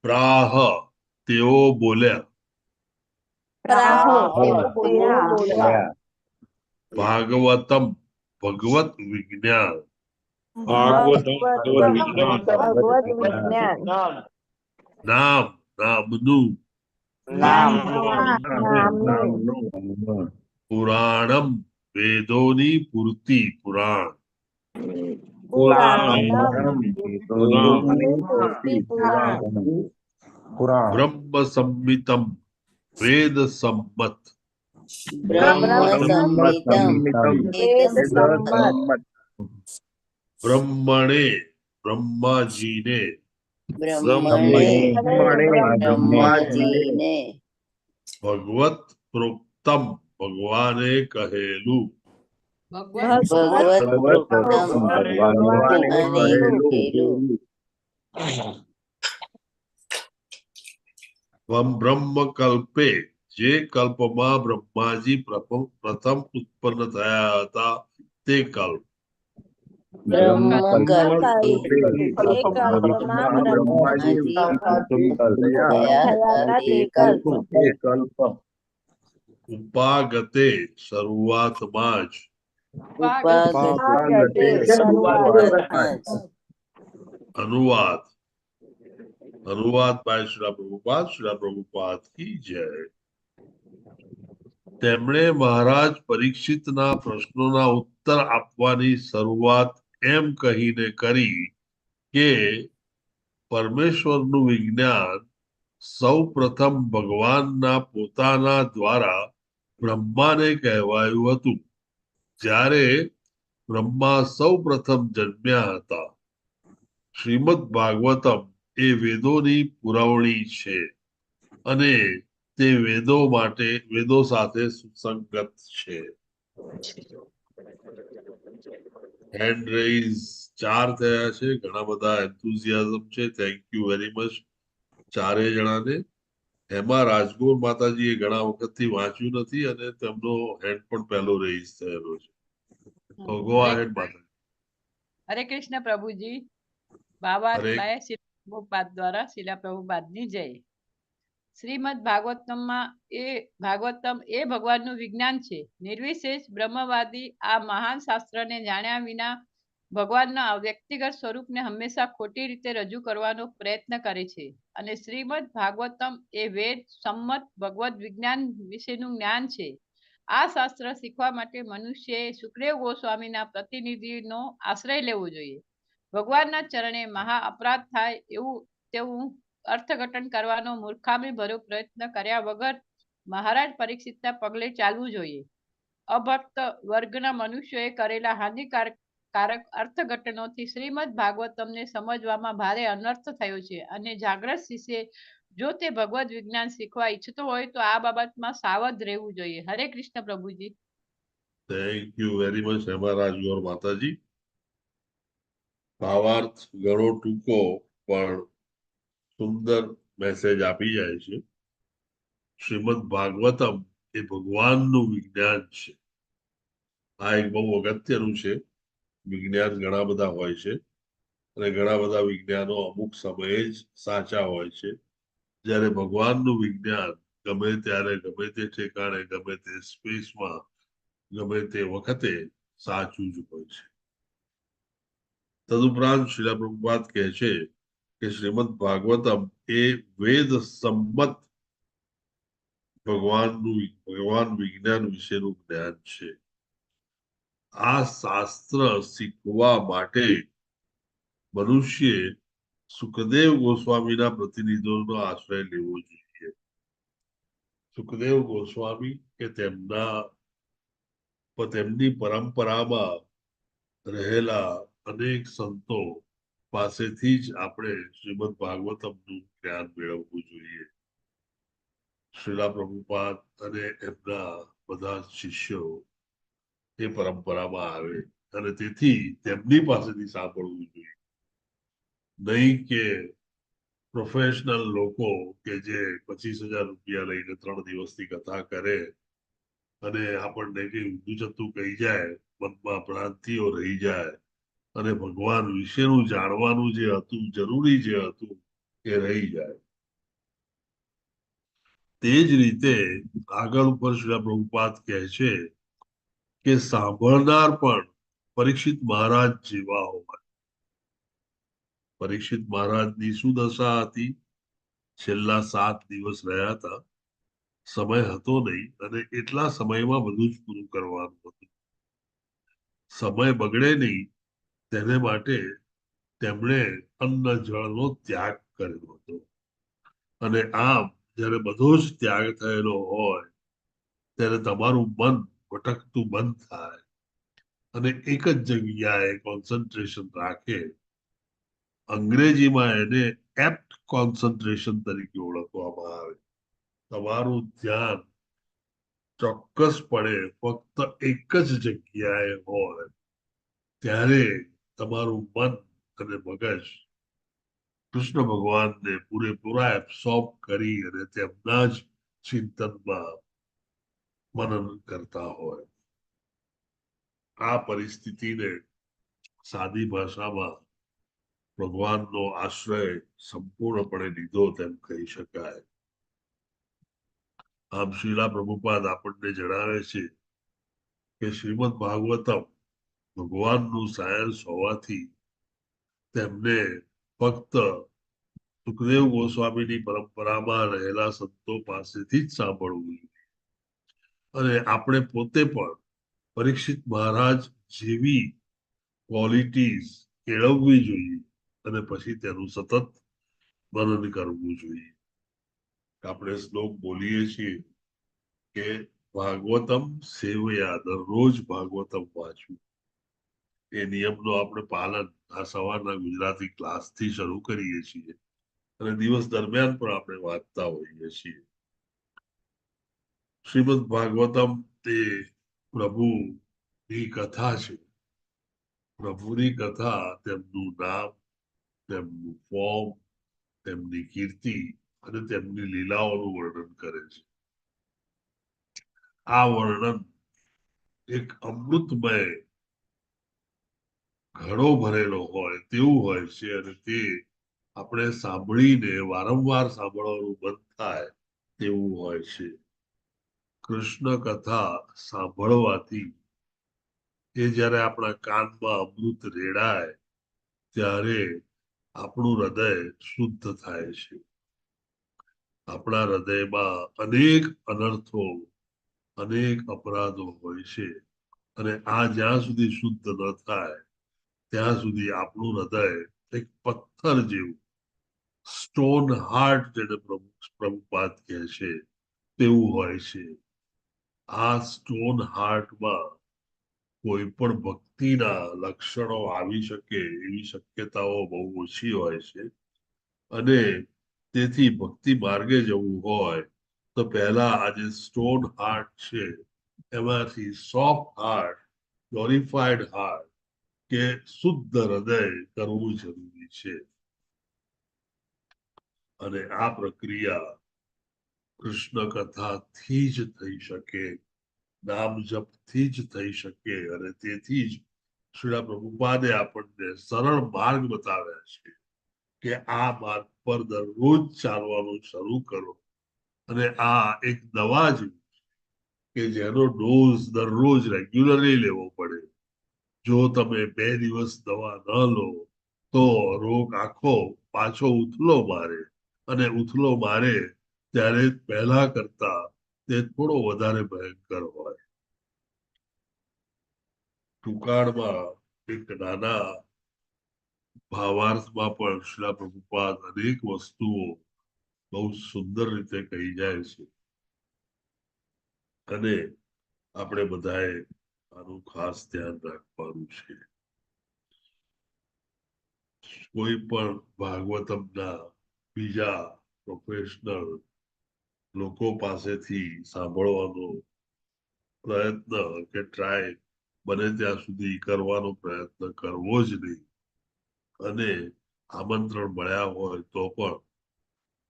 S2: પ્રાહ તેઓ બોલ્યા, ભાગવતમ ભગવત વિજ્ઞાન,
S10: ભગવત વિજ્ઞાન
S2: નામ નામનું, પુરાણમ વેદોની પૂર્તિ પુરાણ, બ્રહ્મ સંહિતમ વેદ સંમત, બ્રહ્મણે બ્રહ્માજીને, ભગવત પ્રોક્તમ ભગવાને કહેલું, બ્રહ્મ કલ્પે જે કલ્પમાં બ્રહ્માજી પ્રથમ ઉત્પન્ન થયા હતા તે કલ્પ, ઉપાગતે શરૂઆતમાં જ, અનુવાદ બાય શ્રીલા પ્રભુપાદ કી જય. તેમણે મહારાજ પરીક્ષિતના પ્રશ્નોના ઉત્તર આપવાની શરૂઆત એમ કહીને કરી કે પરમેશ્વરનું વિજ્ઞાન સૌ પ્રથમ ભગવાનના પોતાના દ્વારા બ્રહ્માને કહેવાયું હતું. જ્યારે બ્રહ્મા સૌ પ્રથમ જન્મ્યા હતા. શ્રીમદ ભાગવતમ એ વેદોની પુરવણી છે અને તે વેદો સાથે સુસંગત છે. હેન્ડ રેઇઝ 4 થયા છે. ઘણા બધા એન્થુઝિયાઝમ છે. થેન્ક યુ વેરી મચ ચારે જણાને. એમાં રાજગોર માતાજીએ ઘણા વખતથી વાંચ્યું નથી અને તેમનો હેન્ડ પણ પહેલો રેઇઝ થયેલો છે. તો ગો અહેડ માતાજી.
S13: હરે કૃષ્ણ પ્રભુજી. બાબાએ શિલા પ્રભુપાદ દ્વારા શિલા પ્રભુપાદની જય. શ્રીમદ ભાગવતમ એ ભગવાનનું વિજ્ઞાન છે. નિર્વિશેષ બ્રહ્મવાદી આ મહાન શાસ્ત્રને જાણ્યા વિના ભગવાનના વ્યક્તિગત સ્વરૂપને હંમેશા ખોટી રીતે રજૂ કરવાનો પ્રયત્ન કરે છે અને શ્રીમદ ભાગવતમ એ વેદ સંમત ભગવદ વિજ્ઞાન વિશેનું જ્ઞાન છે. આ શાસ્ત્ર શીખવા માટે મનુષ્યએ સુખદેવ ગોસ્વામીના પ્રતિનિધિનો આશ્રય લેવો જોઈએ. ભગવાનના ચરણે મહા અપરાધ થાય એવું તેવું અર્થઘટન કરવાનો મૂર્ખામી ભર્યો પ્રયત્ન કર્યા વગર મહારાજ પરીક્ષિતના પગલે ચાલવું જોઈએ. અભક્ત વર્ગના મનુષ્યોએ કરેલા હાનિકારક અર્થઘટનોથી શ્રીમદ ભાગવતમને સમજવામાં ભારે અનર્થ થયો છે અને જાગ્રત શિષ્ય જો તે ભગવદ વિજ્ઞાન શીખવા ઈચ્છતો હોય તો આ બાબતમાં સાવધ રહેવું જોઈએ. હરે કૃષ્ણ પ્રભુજી.
S2: Thank you very much Hema Rajgor માતાજી. ભાવાર્થ ઘણો ટૂંકો પણ સુંદર મેસેજ આપી જાય છે. શ્રીમદ ભાગવતમ એ ભગવાનનું વિજ્ઞાન છે. આ એક બહુ અગત્યનું છે. વિજ્ઞાન ઘણા બધા હોય છે અને ઘણા બધા વિજ્ઞાનો અમુક સમયે જ સાચા હોય છે. જ્યારે ભગવાનનું વિજ્ઞાન ગમે ત્યારે ગમે તે ઠેકાણે ગમે તે સ્પેસમાં ગમે તે વખતે સાચું જ હોય છે. તદુપરાંત શ્રીલા પ્રભુપાદ કહે છે કે શ્રીમદ ભાગવતમ એ વેદ સંમત ભગવાન વિજ્ઞાન વિશેનું જ્ઞાન છે. આ શાસ્ત્ર શીખવા માટે મનુષ્યએ સુખદેવ ગોસ્વામીના પ્રતિનિધિઓનો આશ્રય લેવો જોઈએ. સુખદેવ ગોસ્વામી કે તેમની પરંપરામાં રહેલા અનેક સંતો પાસેથી જ આપણે શ્રીમદ ભાગવતમનું જ્ઞાન મેળવવું જોઈએ. શ્રીલા પ્રભુપાદ અને એમના બધા શિષ્યો એ પરંપરામાં આવે અને તેથી તેમની પાસેથી સાંભળવું જોઈએ. નહીં કે પ્રોફેશનલ લોકો કે જે 25,000 રૂપિયા લઈને 3 દિવસની કથા કરે અને આપણને કઈ ઊંધું જતું કહી જાય, મનમાં ભ્રાંતિઓ રહી જાય અને ભગવાન વિશેનું જાણવાનું જે હતું, જરૂરી જે હતું એ રહી જાય. તે જ રીતે આગળ ઉપર શ્રી પ્રભુપાદ કહે છે કે સાંભળનાર પણ પરીક્ષિત મહારાજ જેવા હોય. પરીક્ષિત મહારાજની શું દશા હતી? છેલ્લા 7 દિવસ રહ્યા હતા, સમય હતો નહીં અને એટલા સમયમાં બધું જ પૂરું કરવાનું હતું. સમય બગડે નહીં તેને માટે તેમણે અન્ન જળનો ત્યાગ કર્યો હતો અને આમ જ્યારે બધો જ ત્યાગ થયેલો હોય ત્યારે તમારું મન ભટકતું બંધ થાય અને એક જ જગ્યાએ કોન્સન્ટ્રેશન રાખે. અંગ્રેજીમાં એને એપ્ટ કોન્સન્ટ્રેશન તરીકે ઓળખવામાં આવે. તમારું ધ્યાન ચોક્કસપણે ફક્ત એક જ જગ્યાએ હોય ત્યારે તમારું મન અને મગજ કૃષ્ણ ભગવાનને પૂરેપૂરા એબ્સોર્બ કરી અને તેમના જ ચિંતનમાં મનન કરતા હોય. આ પરિસ્થિતિને સાદી ભાષામાં ભગવાનનો આશ્રય સંપૂર્ણપણે લીધો તેમ કહી શકાય. આમ શ્રીલા પ્રભુપાદ આપણને જણાવે છે કે શ્રીમદ ભાગવતમ ભગવાનનું સાયન્સ હોવાથી તેમને ફક્ત સુખદેવ ગોસ્વામીની પરંપરામાં રહેલા સંતો પાસેથી જ સાંભળવું જોઈએ અને આપણે પોતે પણ પરીક્ષિત મહારાજ જેવી ક્વોલિટીઝ કેળવવી જોઈએ અને પછી તેનું સતત મનન કરવું જોઈએ. આપણે શ્લોક બોલીએ છીએ કે ભાગવતમ સેવયા, દરરોજ ભાગવતમ વાંચવું. એ નિયમનો આપણે પાલન આ સવારના ગુજરાતી ક્લાસથી શરૂ કરીએ છીએ અને દિવસ દરમિયાન પણ આપણે વાંચતા હોઈએ છીએ. શ્રીમદ ભાગવતમ તે પ્રભુની કથા છે. પ્રભુની કથા તેમનું નામ, તેમનું ફોર્મ, તેમની કીર્તિ અને તેમની લીલાઓનું વર્ણન કરે છે. આ વર્ણન એક અમૃતમય ઘડો ભરેલો હોય તેવું હોય છે અને તે આપણે સાંભળીને વારંવાર સાંભળવાનું મન થાય તેવું હોય છે. કૃષ્ણ કથા સાંભળવાથી એ જ્યારે આપણા કાનમાં અમૃત રેડાય ત્યારે આપણું હૃદય શુદ્ધ થાય છે. આપણા હૃદયમાં અનેક અનર્થો, અનેક અપરાધો હોય છે અને આ જ્યાં સુધી શુદ્ધ ન થાય ત્યાં સુધી આપણું હૃદય એક પથ્થર જેવું, સ્ટોન હાર્ટ જેને પ્રભુપાદ કહે છે તેવું હોય છે. આ સ્ટોન હાર્ટમાં કોઈ પણ ભક્તિના લક્ષણો આવી શકે એવી શક્યતાઓ બહુ ઓછી હોય છે અને તેથી ભક્તિ માર્ગે જવું હોય તો પહેલા આ જે સ્ટોન હાર્ટ છે એમાંથી સોફ્ટ હાર્ટ, ગ્લોરિફાઈડ હાર્ટ કે શુદ્ધ હૃદય કરવું જરૂરી છે. અને આ પ્રક્રિયા કૃષ્ણ કથાથી જ થઈ શકે, નામ જપથી જ થઈ શકે અને તેથી જ શ્રીલા પ્રભુપાદે આપણને સરળ માર્ગ બતાવ્યા છે કે આ માર્ગ પર દરરોજ ચાલવાનું શરૂ કરો અને આ એક દવા જેવું કે જેનો ડોઝ દરરોજ રેગ્યુલરલી લેવો પડે. જો તમે 2 દિવસ દવા ન લો તો રોગ આખો પાછો ઉથલો મારે અને ઉથલો મારે ત્યારે પહેલા કરતા તે થોડો વધારે ભયંકર હોય. ટૂંકાણમાં એક નાના ભાવાર્થમાં પણ શ્રીલા પ્રભુપાદ અનેક વસ્તુઓ બહુ સુંદર રીતે કહી જાય છે અને આપણે બધાએ આનું ખાસ ધ્યાન રાખવાનું છે. કોઈ પણ ભાગવતમના બીજા પ્રોફેશનલ લોકો પાસેથી સાંભળવાનો પ્રયત્ન કે ટ્રાય બને ત્યાં સુધી કરવાનો પ્રયત્ન કરવો જ નહીં અને આમંત્રણ મળ્યા હોય તો પણ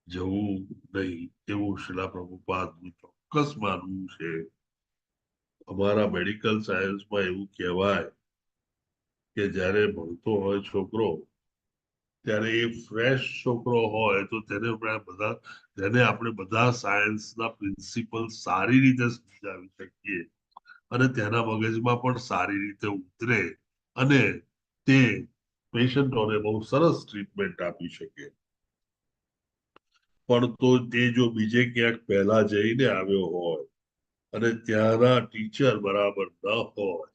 S2: જવું નહીં એવું શ્રીલા પ્રભુપાદનું ચોક્કસ માનવું છે. અમારા મેડિકલ સાયન્સમાં એવું કહેવાય કે જ્યારે ભણતો હોય છોકરો ત્યારે એ ફ્રેશ છોકરો હોય તો તેને આપણે બધા સાયન્સના પ્રિન્સિપલ સારી રીતે સમજાવી શકીએ અને તેના મગજમાં પણ સારી રીતે ઉતરે અને તે પેશન્ટોને બહુ સરસ ટ્રીટમેન્ટ આપી શકે. પણ તો તે જો બીજે ક્યાંક પહેલા જઈને આવ્યો હોય અને ત્યાંના ટીચર બરાબર ન હોય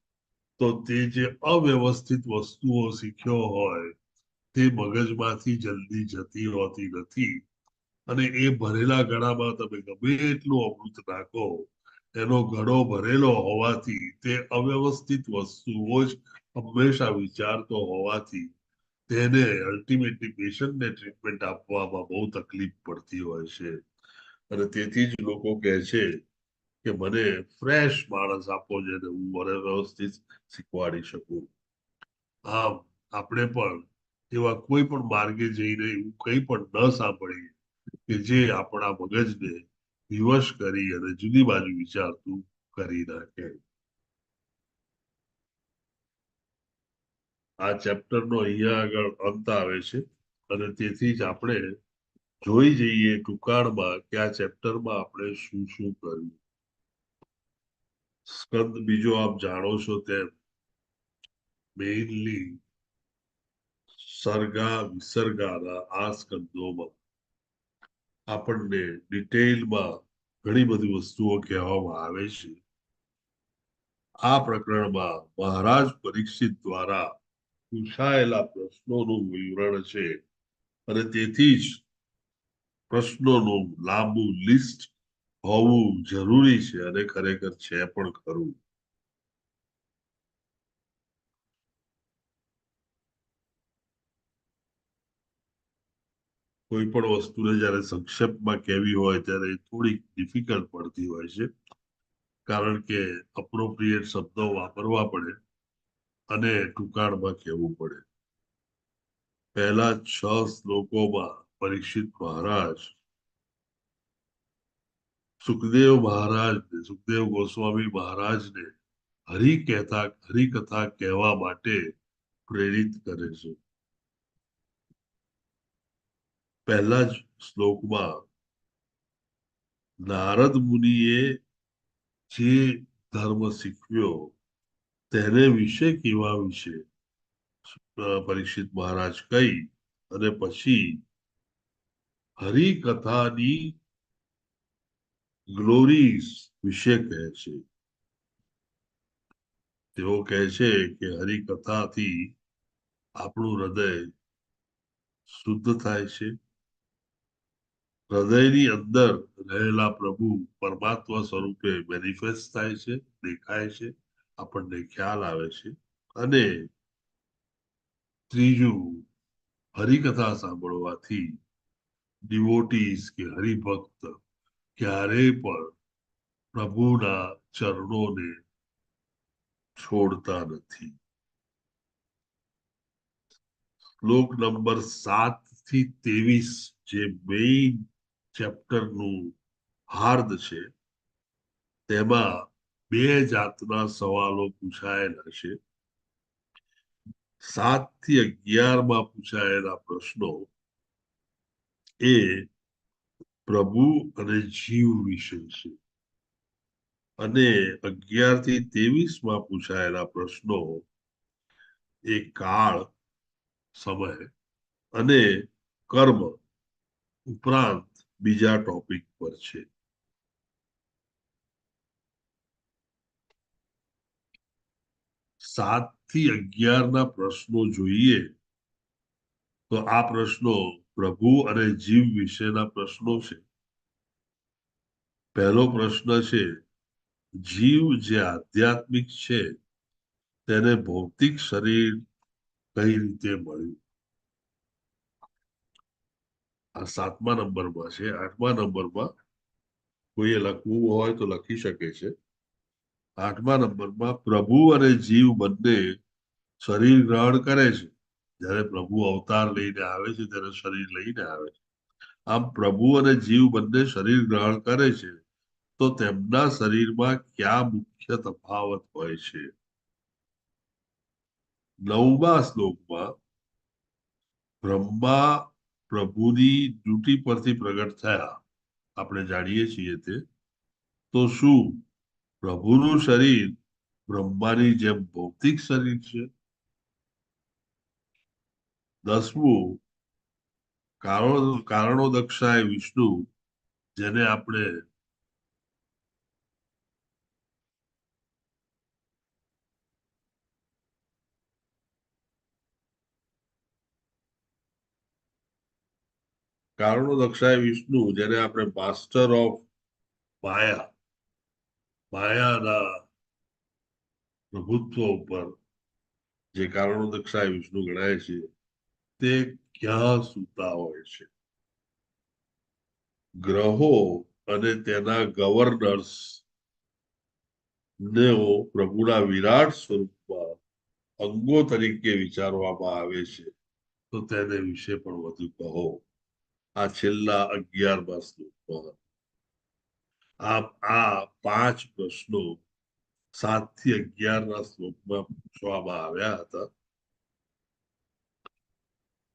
S2: તો તે જે અવ્યવસ્થિત વસ્તુઓ શીખ્યો હોય તે મગજમાંથી જલ્દી જતી હોતી નથી અને એ ભરેલા ઘડામાં તમે ગમે એટલું અમૃત નાખો એનો ઘડો ભરેલો હોવાથી તે અવ્યવસ્થિત વસ્તુઓ જ હંમેશા વિચારતો હોવાથી તેને અલ્ટિમેટલી પેશન્ટને ટ્રીટમેન્ટ આપવામાં બહુ તકલીફ પડતી હોય છે અને તેથી જ લોકો કહે છે કે મને ફ્રેશ માણસ આપો જેને હું વ્યવસ્થિત શીખવાડી શકું. આમ આપણે પણ એવા કોઈ પણ માર્ગે જઈને એવું કંઈ પણ ન સાંભળીએ કે જે આપણા મગજને વિવશ કરી અને જુદી બાજુ વિચારતું કરી નાખે. આ ચેપ્ટરનો અહીંયા આગળ અંત આવે છે અને તેથી જ આપણે જોઈ જઈએ ટૂંકાણમાં કે આ ચેપ્ટરમાં આપણે શું શું કર્યું. સ્કંદ બીજો આપ જાણો છો તેમ મેઇનલી વિસર્ગાના આ સ્કંદોમાં આપણને ડિટેલમાં ઘણી બધી વસ્તુઓ કહેવામાં આવે છે. આ પ્રકરણમાં મહારાજ પરીક્ષિત દ્વારા પૂછાયેલા પ્રશ્નોનું વિવરણ છે અને તેથી જ પ્રશ્નોનું લાંબુ લિસ્ટ હોવું જરૂરી છે અને ખરેખર છે પણ ખરું. કોઈ પણ વસ્તુને જ્યારે સંક્ષેપમાં કહેવી હોય ત્યારે થોડીક ડિફિકલ્ટ પડતી હોય છે, કારણ કે અપ્રોપ્રિએટ શબ્દો વાપરવા પડે અને ટૂંકાણમાં કહેવું પડે. પહેલા 6 શ્લોકોમાં પરીક્ષિત મહારાજ સુખદેવ ગોસ્વામી મહારાજને હરિકથા કહેવા માટે પ્રેરિત કરે છે. પહેલા જ શ્લોકમાં નારદ મુનિએ જે ધર્મ શીખવ્યો તેને વિશે કેવા વિશે પરીક્ષિત મહારાજ કહી અને પછી હરિકથાની ગ્લોરીઝ વિશે કહે છે. તેઓ કહે છે કે હરિકથાથી આપણું હૃદય શુદ્ધ થાય છે. હૃદયની અંદર રહેલા પ્રભુ પરમાત્મા સ્વરૂપે મેનિફેસ્ટ થાય છે, દેખાય છે, આપણને ખ્યાલ આવે છે. અને ત્રીજું, હરિકથા સાંભળવાથી ડિવોટીઝ કે હરિભક્ત ક્યારેય પણ પ્રભુના ચરણોને છોડતા નથી. શ્લોક નંબર 7 થી 23 જે મેઇન ચેપ્ટરનું હાર્દ છે, તેમાં 2 જાતના સવાલો પૂછાયેલા છે. 7 થી 11 પૂછાયેલા પ્રશ્નો એ પ્રભુ અને જીવ વિશે છે અને 11 થી 23 પૂછાયેલા પ્રશ્નો એ કાળ, સમય અને કર્મ ઉપરાંત બીજા ટોપિક પર છે. 7 થી 11 પ્રશ્નો જોઈએ તો આ પ્રશ્નો પ્રભુ અને જીવ વિશેના પ્રશ્નો છે. પહેલો પ્રશ્ન છે, જીવ જે આધ્યાત્મિક છે તેને ભૌતિક શરીર કઈ રીતે મળ્યું? આ 7મા નંબરમાં છે. 8મા નંબરમાં કોઈએ લખવું હોય તો લખી શકે છે. 8મા નંબરમાં પ્રભુ અને જીવ બંને શરીર ગ્રહણ કરે છે. જ્યારે પ્રભુ અવતાર લઈને આવે છે ત્યારે શરીર લઈને આવે છે. આમ પ્રભુ અને જીવ બંને શરીર ગ્રહણ કરે છે તો તેમના શરીરમાં ક્યાં મુખ્ય તફાવત હોય છે? 9મા શ્લોકમાં બ્રહ્મા પ્રભુની ડ્યુટી પરથી પ્રગટ થયા, આપણે જાણીએ છીએ તે. તો શું પ્રભુનું શરીર બ્રહ્માની જેમ ભૌતિક શરીર છે? 10મું, કારણોદક્ષાય વિષ્ણુ, જેને આપણે માસ્ટર ઓફ માયાના પ્રભુત્વ ઉપર જે કારણોદક્ષાય વિષ્ણુ ગણાય છે, તે ક્યાં સૂતા હોય છે? ગ્રહો અને તેના ગવર્નર્સ ને પ્રભુના વિરાટ સ્વરૂપમાં અંગો તરીકે વિચારવામાં આવે છે, તો તેને વિશે પણ વધુ કહો. આ છેલ્લા 11મા શ્લોકમાં આ 5 પ્રશ્નો 7 થી 11ના શ્લોકમાં પૂછવામાં આવ્યા હતા.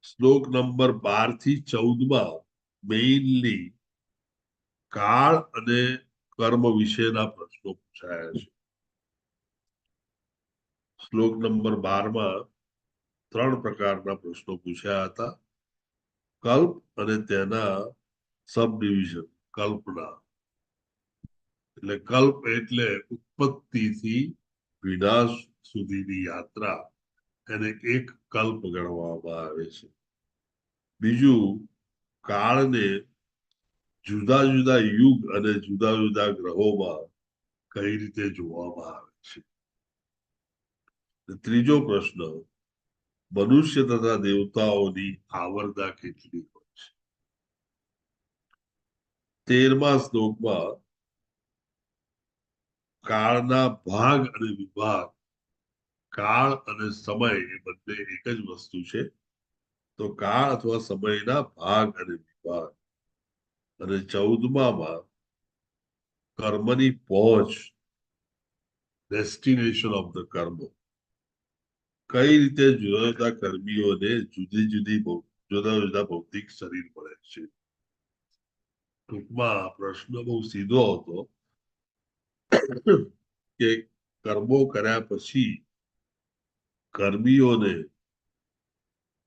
S2: શ્લોક નંબર 12 થી 14માં મેઇનલી કાળ અને કર્મ વિશેના પ્રશ્નો પૂછાયા છે. શ્લોક નંબર 12માં 3 પ્રકારના પ્રશ્નો પૂછ્યા હતા. કલ્પ અને તેના સબ ડિવિઝન. કલ્પના એટલે કલ્પ એટલે ઉત્પત્તિથી વિનાશ સુધીની યાત્રા એને એક કલ્પ ગણવામાં આવે છે. બીજું, કાળને જુદા જુદા યુગ અને જુદા જુદા ગ્રહોમાં કઈ રીતે જોવામાં આવે છે. ત્રીજો પ્રશ્ન, મનુષ્ય તથા દેવતાઓની આવરદા કેટલી હોય છે. 13મા શ્લોકમાં કાળના ભાગ અને વિભાગ, કાળ અને સમય એ બંને એક જ વસ્તુ છે. તો કાળ અથવા સમયના ભાગ અને વિભાગ. અને 14માં કર્મની પહોંચ, ડેસ્ટિનેશન ઓફ ધ કર્મ, કઈ રીતે જુદા જુદા કર્મીઓને જુદી જુદા ભૌતિક શરીર મળે છે. ટૂંકમાં પ્રશ્ન બહુ સીધો હતો કે કર્મો કર્યા પછી કર્મીઓને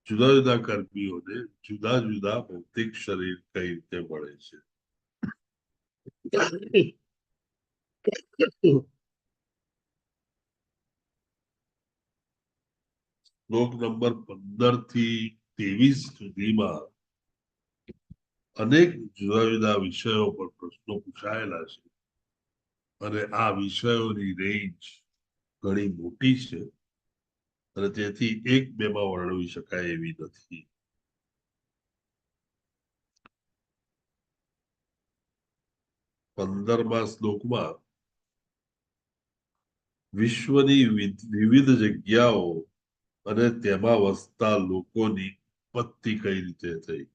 S2: જુદા જુદા કર્મીઓને જુદા જુદા ભૌતિક શરીર કઈ રીતે મળે છે. શ્લોક નંબર 15 થી 23 સુધીમાં અનેક જુદા જુદા વિષયો પર પ્રશ્નો પૂછાયેલા છે. અને આ વિષયોની રેન્જ ઘણી મોટી છે અને તેથી એક બેમાં વર્ણવી શકાય એવી નથી. પંદરમા શ્લોકમાં વિશ્વની વિવિધ જગ્યાઓ અને તેમાં વસતા લોકોની ઉત્પત્તિ કઈ રીતે થઈ.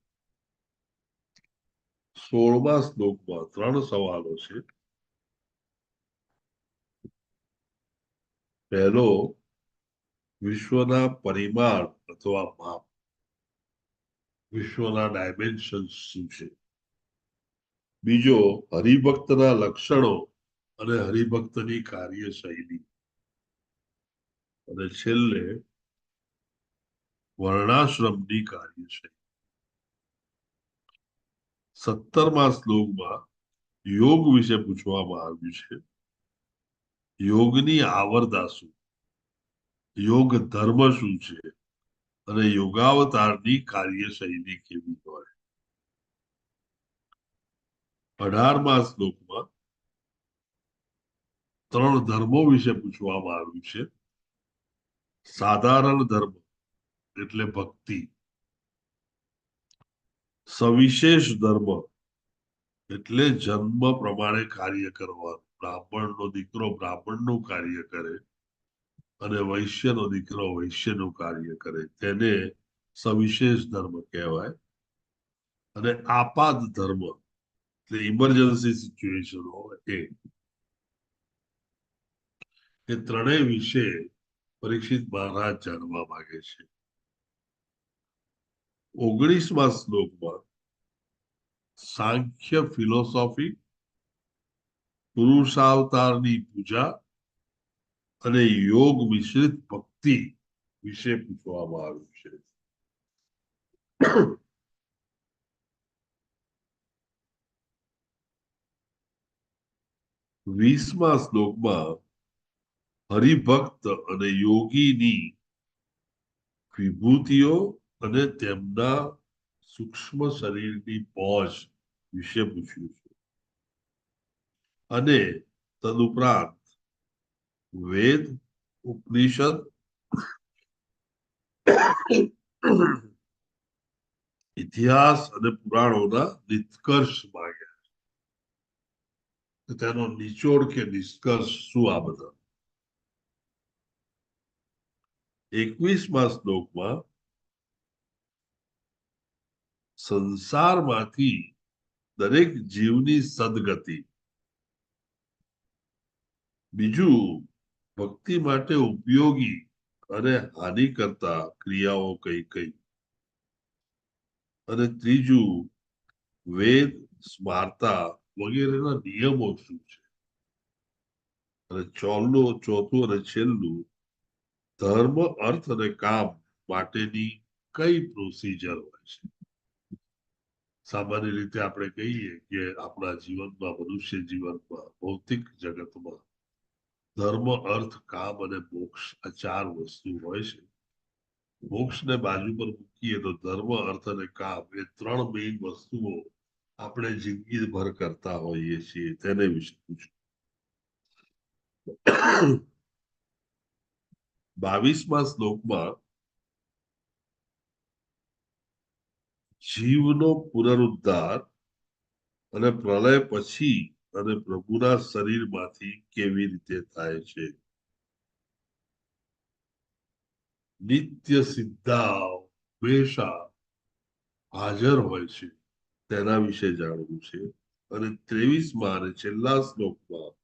S2: 16મા શ્લોકમાં 3 સવાલો છે. પહેલો, વિશ્વના પરિમાણ અથવા માપ, વિશ્વના ડાયમેન્શન શું છે. બીજો, હરિભક્તના લક્ષણો અને હરિભક્તની કાર્યશૈલી. અને છેલ્લે વર્ણાશ્રમની કાર્યશૈલી. 17મા શ્લોકમાં યોગ વિશે પૂછવામાં આવ્યું છે. યોગની આવરદા શું, યોગ ધર્મ શું છે અને યોગાવતારની કાર્યશૈલી કેવી હોય. 18મા શ્લોકમાં 3 ધર્મો વિશે પૂછવામાં આવ્યું છે. સાધારણ ધર્મ એટલે ભક્તિ, સવિશેષ ધર્મ એટલે જન્મ પ્રમાણે કાર્ય કરવાનું, બ્રાહ્મણનો દીકરો બ્રાહ્મણનું કાર્ય કરે અને વૈશ્યનો દીકરો વૈશ્યનું કાર્ય કરે, તેને સવિશેષ ધર્મ કહેવાય. અને આપાદ ધર્મ એટલે ઇમરજન્સી સિચ્યુએશન હોય એ ત્રણેય વિશે પરીક્ષિત મહારાજ જાણવા માંગે છે. 19મા શ્લોકમાં સાંખ્ય ફિલોસોફી, પુરુષાવતારની પૂજા અને યોગ મિશ્રિત ભક્તિ વિશે પૂછવામાં આવ્યું છે. 20મા શ્લોકમાં હરિભક્ત અને યોગીની વિભૂતિઓ અને તેમના સૂક્ષ્મ શરીરની પહોંચ વિશે પૂછ્યું છે. અને તદુપરાંત વેદ, ઉપનિષદ, ઇતિહાસ અને પુરાણોના નિષ્કર્ષ માંગ્યા છે. તેનો નિચોડ કે નિષ્કર્ષ શું આ બધા. 21મા શ્લોકમાં સંસારમાંથી દરેક જીવની સદગતિ. બીજું, ભક્તિ માટે ઉપયોગી અને હાનિ કરતા ક્રિયાઓ કઈ કઈ. અને ત્રીજું, વેદ, સ્માર્તા વગેરેના નિયમો શું છે. અને ચોથું અને છેલ્લું, ધર્મ, અર્થ અને કામ માટેની કઈ પ્રોસિજર હોય છે. સામાન્ય રીતે આપણે કહીએ કે આપણા જીવનમાં, મનુષ્ય જીવનમાં, ભૌતિક જગતમાં ધર્મ, અર્થ, કામ અને મોક્ષ આ 4 વસ્તુ હોય છે. મોક્ષને બાજુ પર મૂકીએ તો ધર્મ, અર્થ અને કામ એ 3 મેઇન વસ્તુઓ આપણે જિંદગીભર કરતા હોઈએ છીએ. તેને વિશે પૂછું. 22મા શ્લોકમાં જીવનો પુનરુદ્ધાર અને પ્રલય પછી અને પ્રભુના શરીરમાંથી કેવી રીતે થાય છે. નિત્ય સિદ્ધા હંમેશા હાજર હોય છે તેના વિશે જાણવું છે. અને 23મા અને છેલ્લા શ્લોકમાં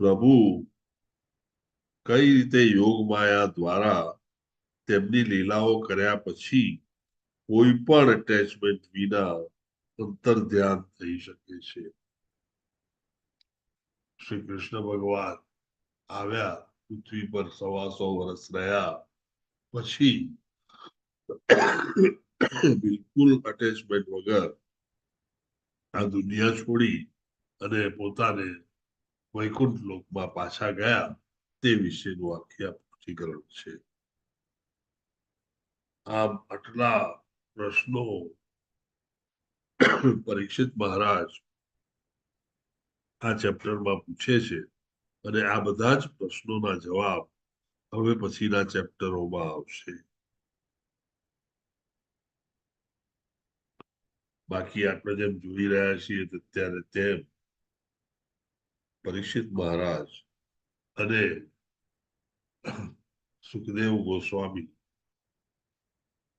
S2: પ્રભુ કઈ રીતે યોગ માયા દ્વારા તેમની લીલાઓ કર્યા પછી કોઈ પણ અટેચમેન્ટ વિના અંતર ધ્યાન થઈ શકે છે. શ્રી કૃષ્ણ ભગવાન આવ્યા, પૃથ્વી પર 125 વર્ષ રહ્યા પછી બિલકુલ અટેચમેન્ટ વગર આ દુનિયા છોડી અને પોતાને વૈકુંઠ લોકમાં પાછા ગયા તે વિશેનું આખ્યાન છે. આમ આટલા પ્રશ્નો પરીક્ષિત મહારાજ આ ચેપ્ટરમાં પૂછે છે અને આ બધા જ પ્રશ્નોના જવાબ હવે પછીના ચેપ્ટરોમાં આવશે. બાકી આપણે જેમ જોઈ રહ્યા છીએ અત્યારે તેમ પરીક્ષિત મહારાજ અને સુખદેવ ગોસ્વામી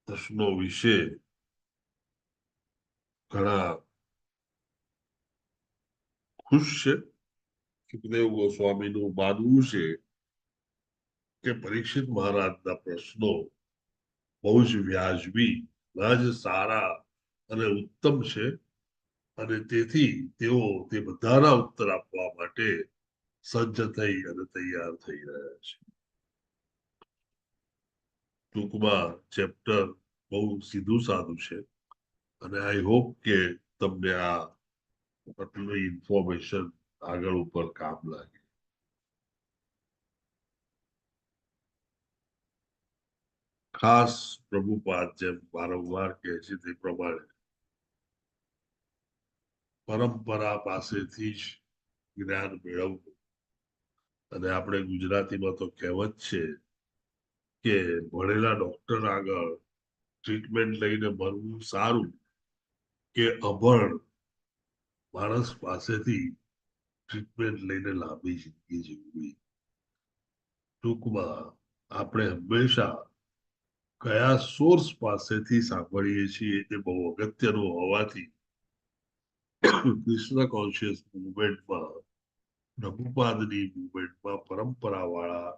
S2: પ્રશ્નો વિશે ઘણા ખુશ છે. સુખદેવ ગોસ્વામીનું માનવું છે કે પરીક્ષિત મહારાજના પ્રશ્નો બહુ જ વ્યાજબી, જ સારા અને ઉત્તમ છે અને તેથી તેઓ તે બધાના ઉત્તર આપવા માટે સજ્જ થઈ અને તૈયાર થઈ રહ્યા છે. ટૂંકમાં ચેપ્ટર બહુ સીધું સાધું છે અને આઈ હોપ કે તમને આ આટલી ઇન્ફોર્મેશન આગળ ઉપર કામ લાગે. ખાસ પ્રભુપાદ જેમ વારંવાર કહે છે તે પ્રમાણે પરંપરા પાસેથી જ જ્ઞાન મેળવવું. અને આપણે ગુજરાતીમાં તો કહેવત છે કે ભણેલા ડોક્ટર આગળ ટ્રીટમેન્ટ લઈને મરવું સારું કે અભણ માણસ પાસેથી ટ્રીટમેન્ટ લઈને લાંબી જિંદગી જીવવી. ટૂંકમાં આપણે હંમેશા કયા સોર્સ પાસેથી સાંભળીએ છીએ એ બહુ અગત્યનું હોવાથી કૃષ્ણ કોન્શિયસ મુવમેન્ટમાં, પ્રભુપાદની મુવમેન્ટમાં પરંપરા વાળા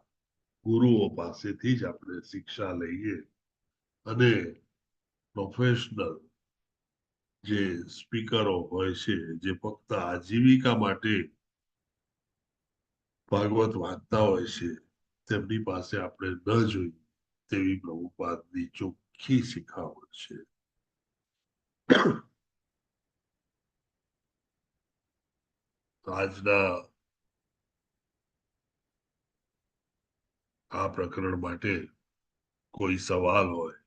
S2: ગુરુઓ પાસેથી જ આપણે શિક્ષા લઈએ અને પ્રોફેશનલ જે સ્પીકરો હોય છે જે ફક્ત આજીવિકા માટે ભાગવત વાંચતા હોય છે તેમની પાસે આપણે ન જોઈએ તેવી પ્રભુપાદની ચોખ્ખી શિખામણ છે. આજના આ પ્રકરણ માટે કોઈ સવાલ હોય,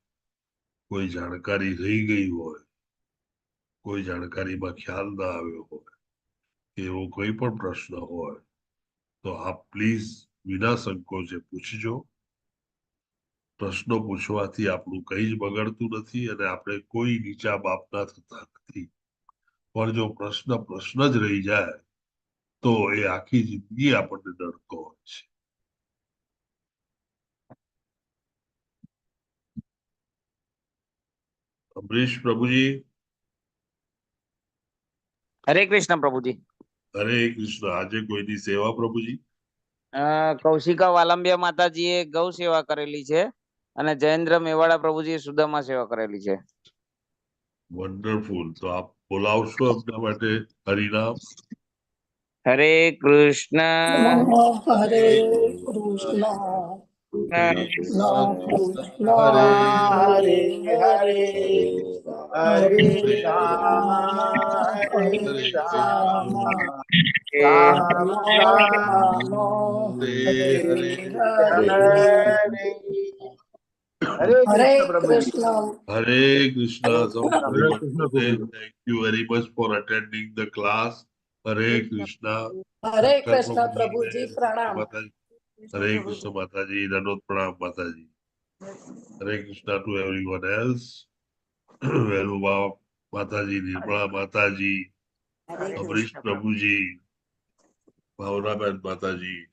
S2: કોઈ જાણકારી રહી ગઈ હોય, કોઈ જાણકારીમાં ખ્યાલ ના આવ્યો હોય, એવો કોઈ પણ પ્રશ્ન હોય તો આપ પ્લીઝ વિના સંકોચે પૂછજો. પ્રશ્નો પૂછવાથી આપણું કંઈ જ બગડતું નથી અને આપણે કોઈ નીચા બાપના થતા નથી. પણ જો પ્રશ્ન જ રહી જાય તો એ આખી જિંદગી આપણને ડરતો હોય છે. અમરીશ પ્રભુજી.
S14: હરે કૃષ્ણ પ્રભુજી.
S2: હરે કૃષ્ણ. આજે કોઈની સેવા પ્રભુજી?
S14: કૌશિકા વાલંબિયા માતાજીએ ગૌ સેવા કરેલી છે અને જયેન્દ્ર મેવાડા પ્રભુજીએ સુદામા સેવા કરેલી છે.
S2: વન્ડરફુલ. તો આપ બોલાવશો આપણા માટે હરિનામ?
S14: હરે કૃષ્ણ
S4: હરે કૃષ્ણ
S1: હરે હરે હરે રામ હરે રામ રામ રામ હરે હરે હરે Krishna
S2: Hare Krishna.
S8: Hare Krishna, Prabhuji.
S2: Thank you very much for attending the class. Hare Krishna.
S10: હરે
S2: શંકર
S10: કૃષ્ણ
S2: પ્રભુજી,
S10: પ્રભુજી પ્રણામ
S2: માતાજી. Hare Krishna Mataji, Dandavat Pranam Mataji. Hare Krishna to everyone else. Veluba Mataji, Nirmala Mataji, Amrish Prabhuji, Bhavanaben Mataji,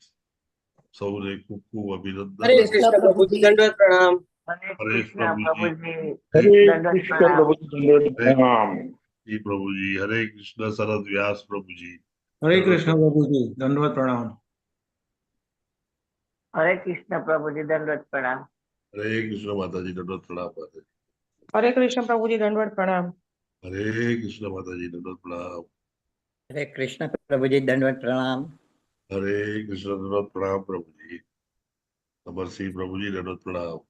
S2: સૌને ખૂબ ખૂબ અભિનંદન.
S11: હરે કૃષ્ણ પ્રભુજી દંડવત પ્રણામ.
S2: હરેશ પ્રભુજી,
S7: હરે કૃષ્ણ પ્રભુજી દંડવત પ્રણામ.
S2: જી પ્રભુજી, હરે કૃષ્ણ શરદ વ્યાસ પ્રભુજી.
S8: હરે કૃષ્ણ પ્રભુજી દંડવત પ્રણામ.
S11: હરે કૃષ્ણ પ્રભુજી દંડવત પ્રણામ.
S2: હરે કૃષ્ણ માતાજી દંડવત પ્રણામ માતાજી.
S11: હરે કૃષ્ણ પ્રભુજી દંડવત પ્રણામ.
S2: હરે કૃષ્ણ માતાજી દંડવત પ્રણામ.
S11: હરે કૃષ્ણ પ્રભુજી દંડવત પ્રણામ.
S2: હરે કૃષ્ણ દંડવત પ્રણામ પ્રભુજી. અમરસિંહ પ્રભુજી દંડવત પ્રણામ.